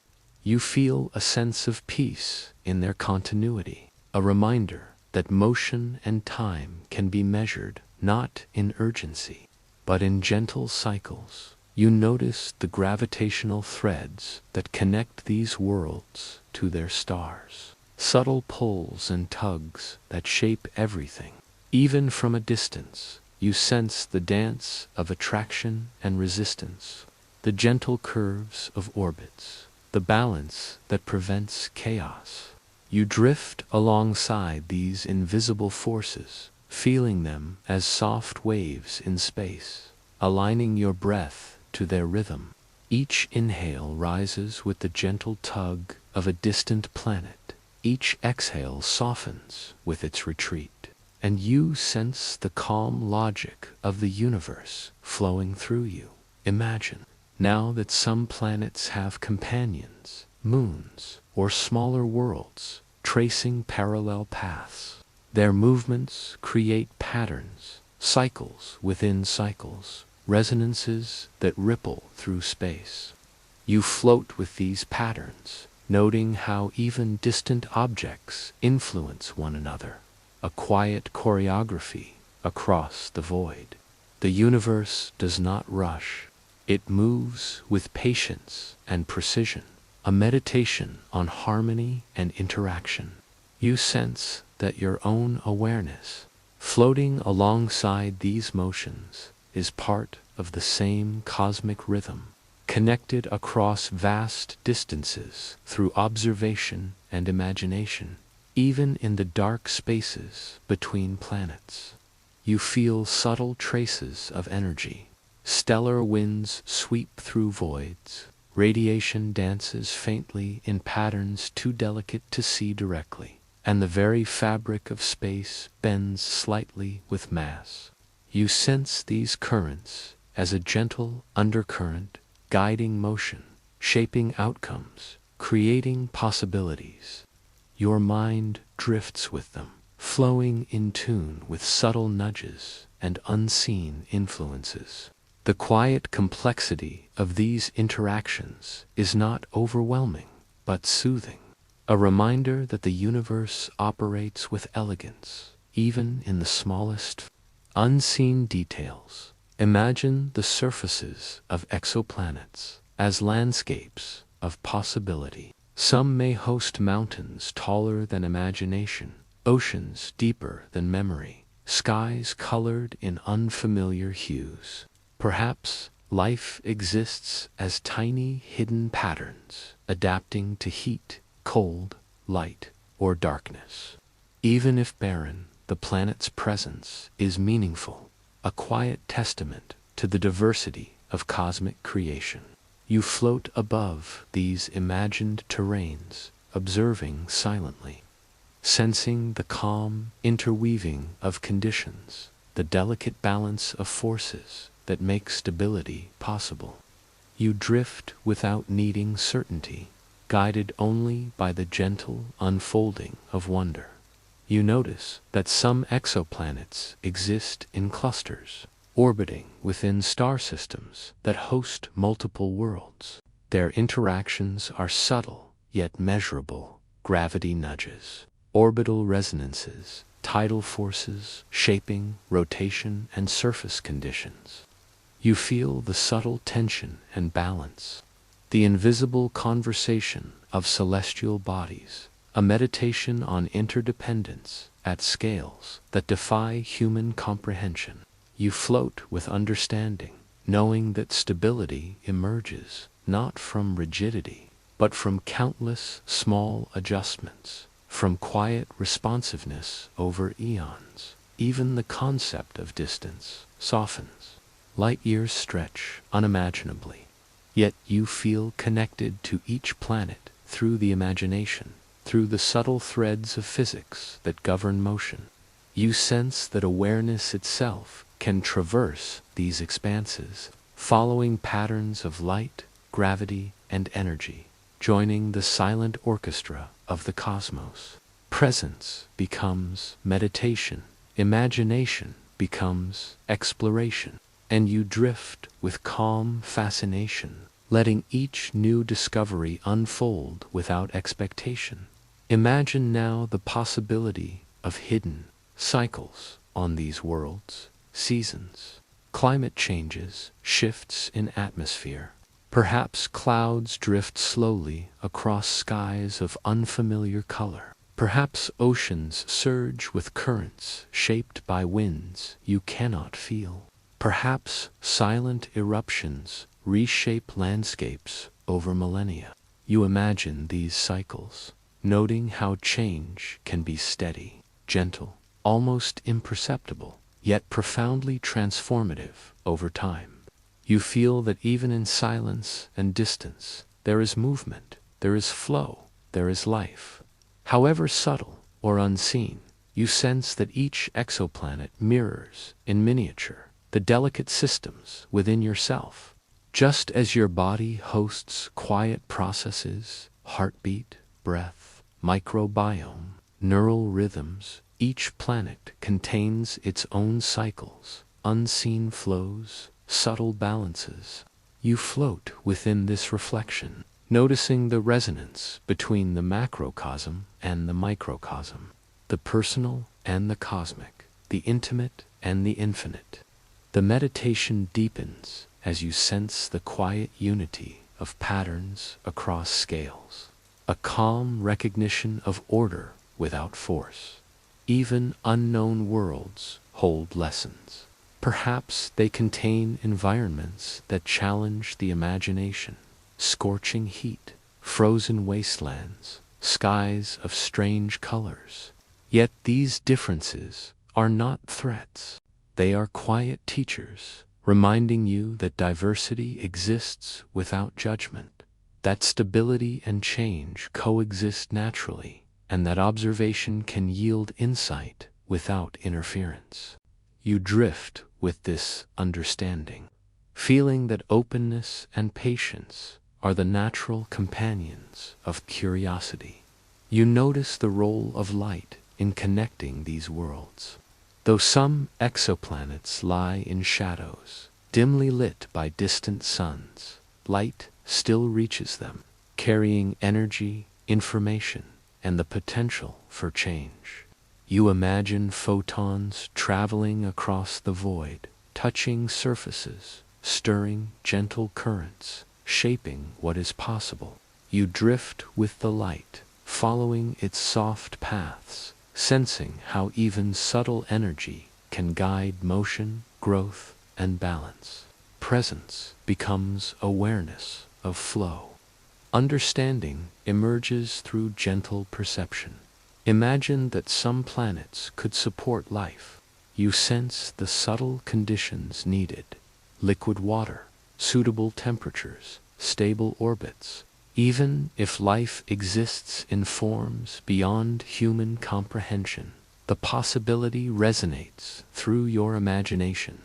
You feel a sense of peace in their continuity, a reminder that motion and time can be measured not in urgency, but in gentle cycles. You notice the gravitational threads that connect these worlds to their stars, subtle pulls and tugs that shape everything. Even from a distance, you sense the dance of attraction and resistance, the gentle curves of orbits, the balance that prevents chaos. You drift alongside these invisible forces, feeling them as soft waves in space, aligning your breath to their rhythm. Each inhale rises with the gentle tug of a distant planet. Each exhale softens with its retreat, and you sense the calm logic of the universe flowing through you. Imagine, now that some planets have companions, moons, or smaller worlds, tracing parallel paths. Their movements create patterns, cycles within cycles, resonances that ripple through space. You float with these patterns, noting how even distant objects influence one another, a quiet choreography across the void. The universe does not rush. It moves with patience and precision, a meditation on harmony and interaction. You sense that your own awareness, floating alongside these motions, is part of the same cosmic rhythm, connected across vast distances through observation and imagination, even in the dark spaces between planets. You feel subtle traces of energy. Stellar winds sweep through voids. Radiation dances faintly in patterns too delicate to see directly, and the very fabric of space bends slightly with mass. You sense these currents as a gentle undercurrent, guiding motion, shaping outcomes, creating possibilities. Your mind drifts with them, flowing in tune with subtle nudges and unseen influences. The quiet complexity of these interactions is not overwhelming, but soothing, a reminder that the universe operates with elegance, even in the smallest, unseen details. Imagine the surfaces of exoplanets as landscapes of possibility. Some may host mountains taller than imagination, oceans deeper than memory, skies colored in unfamiliar hues. Perhaps life exists as tiny hidden patterns, adapting to heat, cold, light, or darkness. Even if barren, the planet's presence is meaningful, a quiet testament to the diversity of cosmic creation. You float above these imagined terrains, observing silently, sensing the calm interweaving of conditions, the delicate balance of forces that make stability possible. You drift without needing certainty, guided only by the gentle unfolding of wonder. You notice that some exoplanets exist in clusters, orbiting within star systems that host multiple worlds. Their interactions are subtle yet measurable: gravity nudges, orbital resonances, tidal forces shaping rotation and surface conditions. You feel the subtle tension and balance, the invisible conversation of celestial bodies, a meditation on interdependence at scales that defy human comprehension. You float with understanding, knowing that stability emerges not from rigidity, but from countless small adjustments, from quiet responsiveness over eons. Even the concept of distance softens. Light years stretch unimaginably, yet you feel connected to each planet through the imagination, through the subtle threads of physics that govern motion. You sense that awareness itself can traverse these expanses, following patterns of light, gravity, and energy, joining the silent orchestra of the cosmos. Presence becomes meditation, imagination becomes exploration, and you drift with calm fascination, letting each new discovery unfold without expectation. Imagine now the possibility of hidden cycles on these worlds, seasons, climate changes, shifts in atmosphere. Perhaps clouds drift slowly across skies of unfamiliar color. Perhaps oceans surge with currents shaped by winds you cannot feel. Perhaps silent eruptions reshape landscapes over millennia. You imagine these cycles, noting how change can be steady, gentle, almost imperceptible, yet profoundly transformative over time. You feel that even in silence and distance, there is movement, there is flow, there is life. However subtle or unseen, you sense that each exoplanet mirrors, in miniature, the delicate systems within yourself. Just as your body hosts quiet processes, heartbeat, breath, microbiome, neural rhythms, each planet contains its own cycles, unseen flows, subtle balances. You float within this reflection, noticing the resonance between the macrocosm and the microcosm, the personal and the cosmic, the intimate and the infinite. The meditation deepens as you sense the quiet unity of patterns across scales, a calm recognition of order without force. Even unknown worlds hold lessons. Perhaps they contain environments that challenge the imagination: scorching heat, frozen wastelands, skies of strange colors. Yet these differences are not threats. They are quiet teachers, reminding you that diversity exists without judgment, that stability and change coexist naturally, and that observation can yield insight without interference. You drift with this understanding, feeling that openness and patience are the natural companions of curiosity. You notice the role of light in connecting these worlds. Though some exoplanets lie in shadows, dimly lit by distant suns, light still reaches them, carrying energy, information, and the potential for change. You imagine photons traveling across the void, touching surfaces, stirring gentle currents, shaping what is possible. You drift with the light, following its soft paths, sensing how even subtle energy can guide motion, growth, and balance. Presence becomes awareness of flow. Understanding emerges through gentle perception. Imagine that some planets could support life. You sense the subtle conditions needed: liquid water, suitable temperatures, stable orbits. Even if life exists in forms beyond human comprehension, the possibility resonates through your imagination.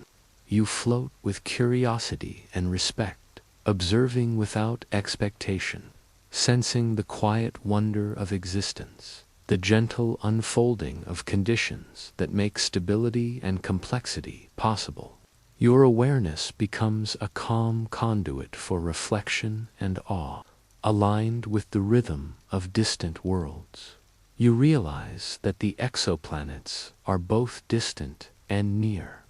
You float with curiosity and respect, observing without expectation, sensing the quiet wonder of existence, the gentle unfolding of conditions that make stability and complexity possible. Your awareness becomes a calm conduit for reflection and awe, aligned with the rhythm of distant worlds. You realize that the exoplanets are both distant and near.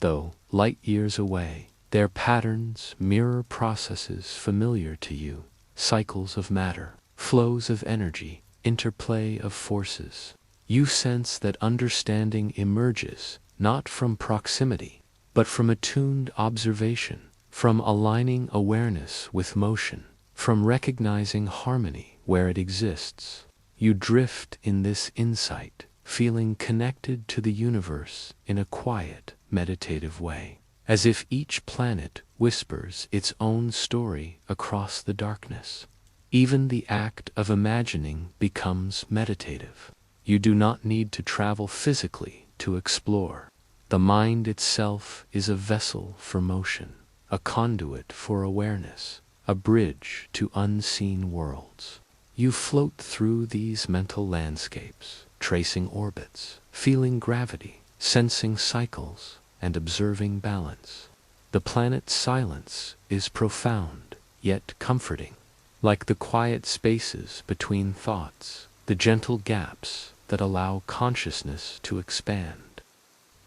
Though light years away, their patterns mirror processes familiar to you: cycles of matter, flows of energy, interplay of forces. You sense that understanding emerges not from proximity, but from attuned observation, from aligning awareness with motion, from recognizing harmony where it exists. You drift in this insight, feeling connected to the universe in a quiet, meditative way, as if each planet whispers its own story across the darkness. Even the act of imagining becomes meditative. You do not need to travel physically to explore. The mind itself is a vessel for motion, a conduit for awareness, a bridge to unseen worlds. You float through these mental landscapes, tracing orbits, feeling gravity, sensing cycles, and observing balance. The planet's silence is profound, yet comforting, like the quiet spaces between thoughts, the gentle gaps that allow consciousness to expand.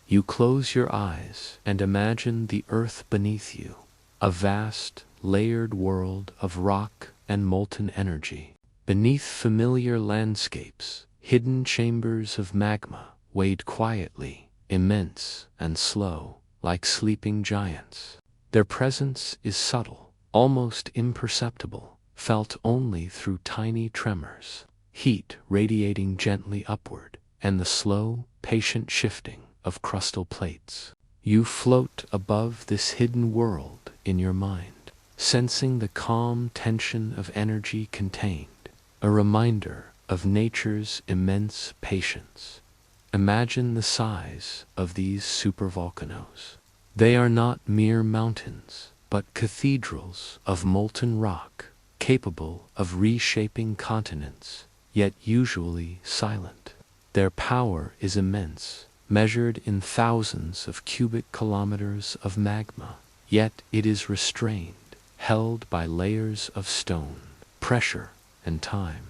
You close your eyes and imagine the earth beneath you, a vast, layered world of rock and molten energy. Beneath familiar landscapes, hidden chambers of magma wait quietly, immense and slow, like sleeping giants. Their presence is subtle, almost imperceptible, felt only through tiny tremors, heat radiating gently upward, and the slow, patient shifting of crustal plates. You float above this hidden world in your mind, sensing the calm tension of energy contained, a reminder of nature's immense patience. Imagine the size of these supervolcanoes. They are not mere mountains, but cathedrals of molten rock, capable of reshaping continents, yet usually silent. Their power is immense, measured in thousands of cubic kilometers of magma, yet it is restrained, held by layers of stone, pressure, and time.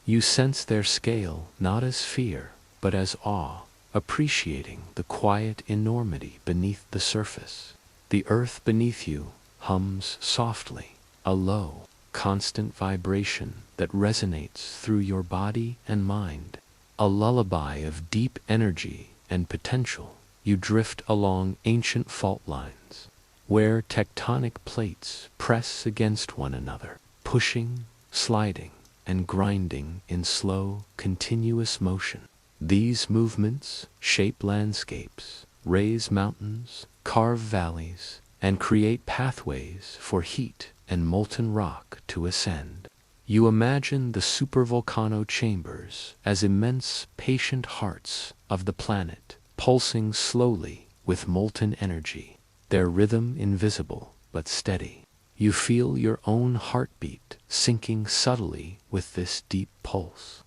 You sense their scale not as fear, but as awe, appreciating the quiet enormity beneath the surface. The earth beneath you hums softly, a low, constant vibration that resonates through your body and mind, a lullaby of deep energy and potential. You drift along ancient fault lines, where tectonic plates press against one another, pushing, sliding, and grinding in slow, continuous motion. These movements shape landscapes, raise mountains, carve valleys, and create pathways for heat and molten rock to ascend. You imagine the supervolcano chambers as immense, patient hearts of the planet, pulsing slowly with molten energy, their rhythm invisible but steady. You feel your own heartbeat syncing subtly with this deep pulse,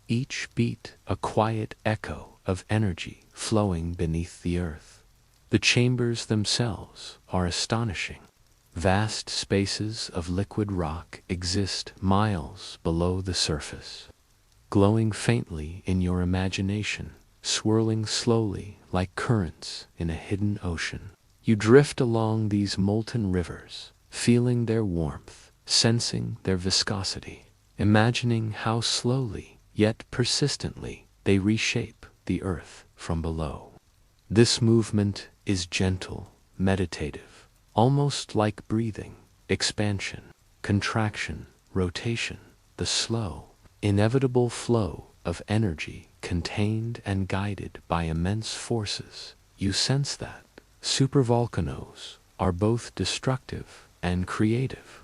each beat a quiet echo of energy flowing beneath the earth. The chambers themselves are astonishing. Vast spaces of liquid rock exist miles below the surface, glowing faintly in your imagination, swirling slowly like currents in a hidden ocean. You drift along these molten rivers, feeling their warmth, sensing their viscosity, imagining how slowly, yet persistently, they reshape the earth from below. This movement is gentle, meditative, almost like breathing, expansion, contraction, rotation, the slow, inevitable flow of energy contained and guided by immense forces. You sense that supervolcanoes are both destructive and creative.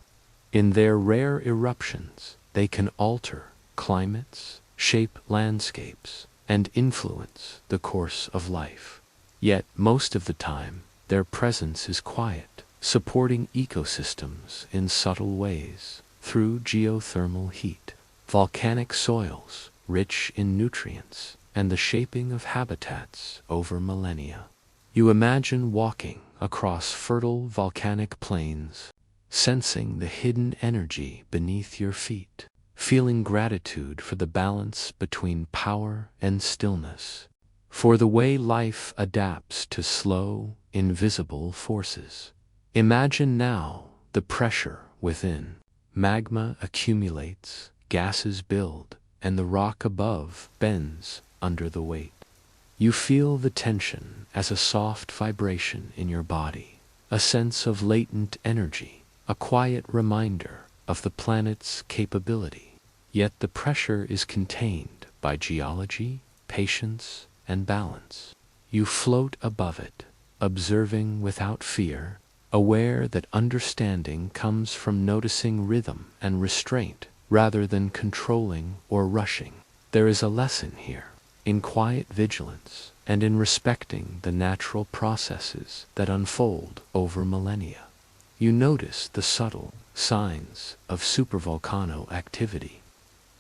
In their rare eruptions, they can alter climates, shape landscapes, and influence the course of life. Yet, most of the time, their presence is quiet, supporting ecosystems in subtle ways through geothermal heat, volcanic soils rich in nutrients, and the shaping of habitats over millennia. You imagine walking across fertile volcanic plains, sensing the hidden energy beneath your feet, feeling gratitude for the balance between power and stillness, for the way life adapts to slow, invisible forces. Imagine now the pressure within. Magma accumulates, gases build, and the rock above bends under the weight. You feel the tension as a soft vibration in your body, a sense of latent energy, a quiet reminder of the planet's capability. Yet the pressure is contained by geology, patience, and balance. You float above it, observing without fear, aware that understanding comes from noticing rhythm and restraint rather than controlling or rushing. There is a lesson here, in quiet vigilance and in respecting the natural processes that unfold over millennia. You notice the subtle signs of supervolcano activity: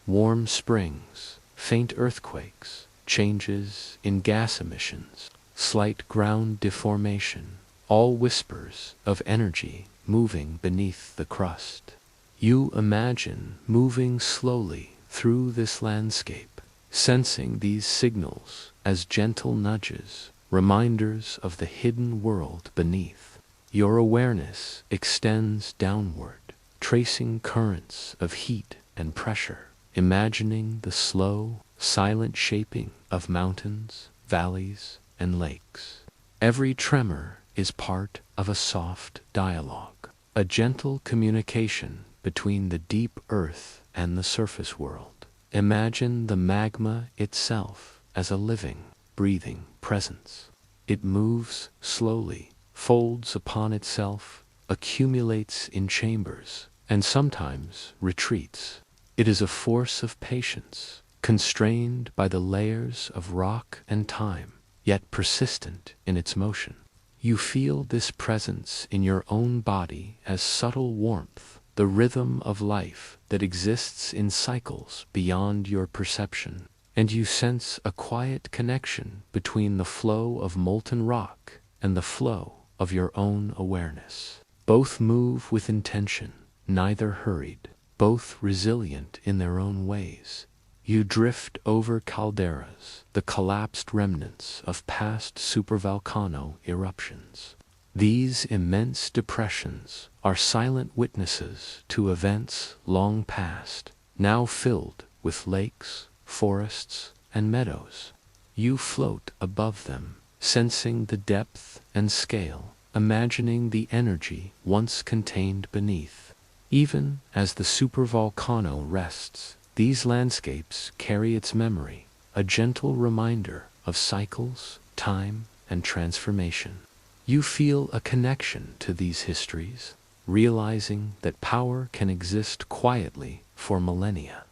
warm springs, faint earthquakes, changes in gas emissions, slight ground deformation, all whispers of energy moving beneath the crust. You imagine moving slowly through this landscape, sensing these signals as gentle nudges, reminders of the hidden world beneath. Your awareness extends downward, tracing currents of heat and pressure, imagining the slow, silent shaping of mountains, valleys, and lakes. Every tremor is part of a soft dialogue, a gentle communication between the deep earth and the surface world. Imagine the magma itself as a living, breathing presence. It moves slowly, folds upon itself, accumulates in chambers, and sometimes retreats. It is a force of patience, constrained by the layers of rock and time, yet persistent in its motion. You feel this presence in your own body as subtle warmth, the rhythm of life that exists in cycles beyond your perception, and you sense a quiet connection between the flow of molten rock and the flow of your own awareness. Both move with intention, neither hurried, both resilient in their own ways. You drift over calderas, the collapsed remnants of past supervolcano eruptions. These immense depressions are silent witnesses to events long past, now filled with lakes, forests, and meadows. You float above them, sensing the depth and scale, imagining the energy once contained beneath. Even as the supervolcano rests, these landscapes carry its memory, a gentle reminder of cycles, time, and transformation. You feel a connection to these histories, realizing that power can exist quietly for millennia,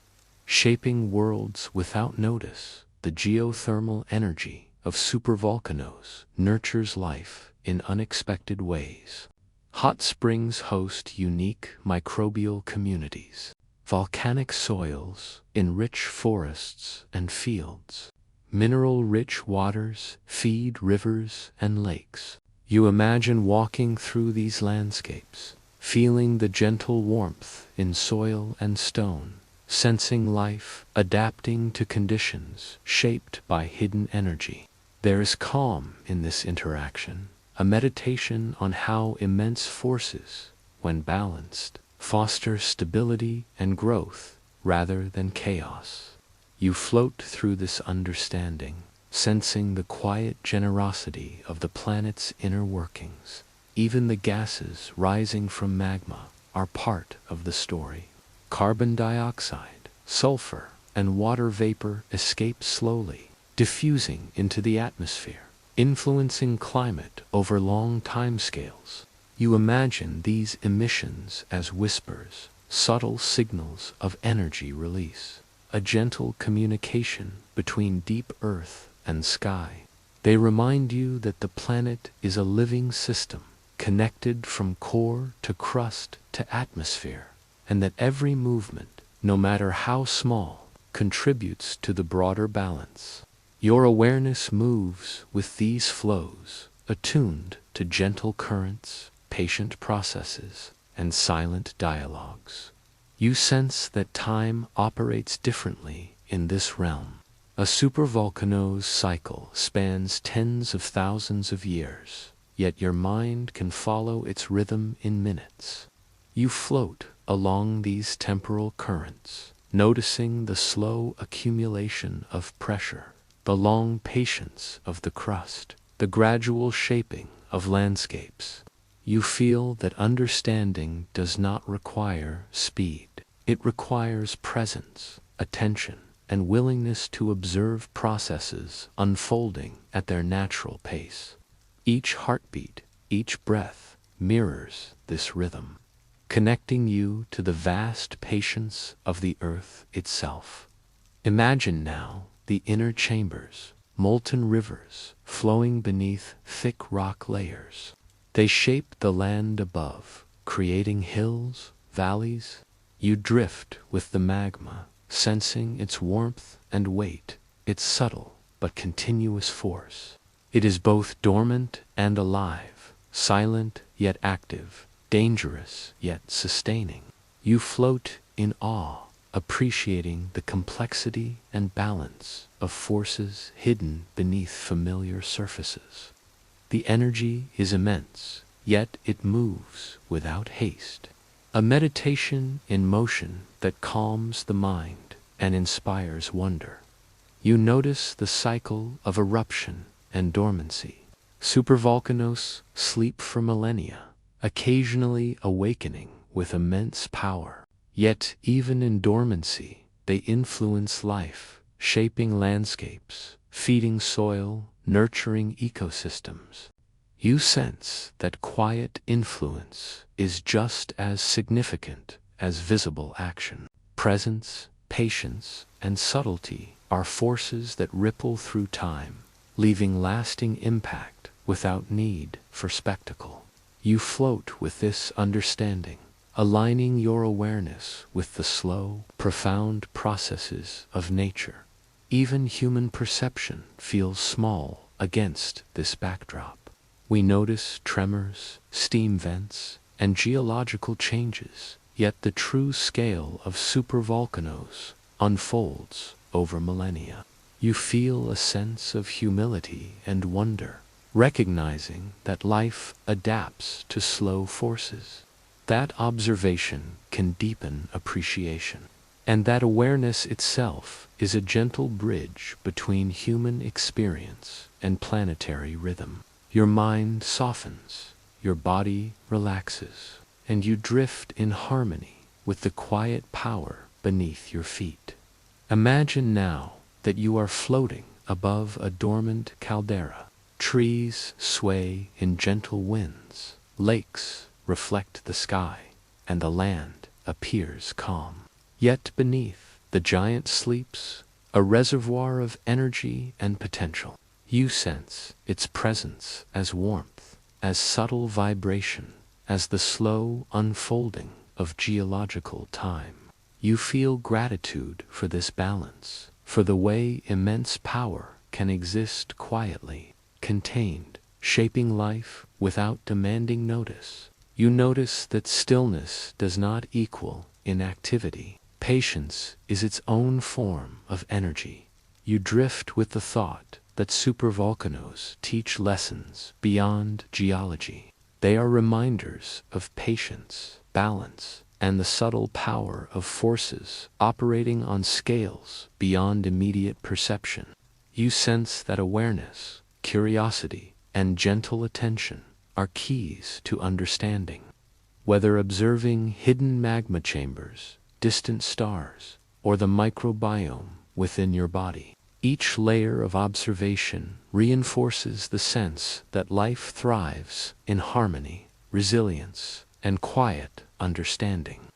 shaping worlds without notice. The geothermal energy of supervolcanoes nurtures life in unexpected ways. Hot springs host unique microbial communities. Volcanic soils enrich forests and fields. Mineral-rich waters feed rivers and lakes. You imagine walking through these landscapes, feeling the gentle warmth in soil and stone, sensing life adapting to conditions shaped by hidden energy. There is calm in this interaction, a meditation on how immense forces when balanced, foster stability and growth rather than chaos. You float through this understanding, sensing the quiet generosity of the planet's inner workings. Even the gases rising from magma are part of the story. Carbon dioxide, sulfur, and water vapor escape slowly, diffusing into the atmosphere, influencing climate over long timescales. You imagine these emissions as whispers, subtle signals of energy release, a gentle communication between deep earth and sky. They remind you that the planet is a living system, connected from core to crust to atmosphere, and that every movement, no matter how small, contributes to the broader balance. Your awareness moves with these flows, attuned to gentle currents, patient processes, and silent dialogues. You sense that time operates differently in this realm. A supervolcano's cycle spans tens of thousands of years, yet your mind can follow its rhythm in minutes. You float along these temporal currents, noticing the slow accumulation of pressure, the long patience of the crust, the gradual shaping of landscapes. You feel that understanding does not require speed. It requires presence, attention, and willingness to observe processes unfolding at their natural pace. Each heartbeat, each breath, mirrors this rhythm, connecting you to the vast patience of the earth itself. Imagine now the inner chambers, molten rivers flowing beneath thick rock layers. They shape the land above, creating hills, valleys. You drift with the magma, sensing its warmth and weight, its subtle but continuous force. It is both dormant and alive, silent yet active, dangerous yet sustaining. You float in awe, appreciating the complexity and balance of forces hidden beneath familiar surfaces. The energy is immense, yet it moves without haste. A meditation in motion that calms the mind and inspires wonder. You notice the cycle of eruption and dormancy. Supervolcanoes sleep for millennia, occasionally awakening with immense power. Yet even in dormancy, they influence life, shaping landscapes, feeding soil, nurturing ecosystems. You sense that quiet influence is just as significant as visible action. Presence, patience, and subtlety are forces that ripple through time, leaving lasting impact without need for spectacle. You float with this understanding, aligning your awareness with the slow, profound processes of nature. Even human perception feels small against this backdrop. We notice tremors, steam vents, and geological changes, yet the true scale of supervolcanoes unfolds over millennia. You feel a sense of humility and wonder, recognizing that life adapts to slow forces. That observation can deepen appreciation, and that awareness itself is a gentle bridge between human experience and planetary rhythm. Your mind softens, your body relaxes, and you drift in harmony with the quiet power beneath your feet. Imagine now that you are floating above a dormant caldera. Trees sway in gentle winds, lakes reflect the sky, and the land appears calm. Yet beneath, the giant sleeps, a reservoir of energy and potential. You sense its presence as warmth, as subtle vibration, as the slow unfolding of geological time. You feel gratitude for this balance, for the way immense power can exist quietly, contained, shaping life without demanding notice. You notice that stillness does not equal inactivity. Patience is its own form of energy. You drift with the thought that supervolcanoes teach lessons beyond geology. They are reminders of patience, balance, and the subtle power of forces operating on scales beyond immediate perception. You sense that awareness, curiosity, and gentle attention are keys to understanding. Whether observing hidden magma chambers, distant stars, or the microbiome within your body, each layer of observation reinforces the sense that life thrives in harmony, resilience, and quiet understanding.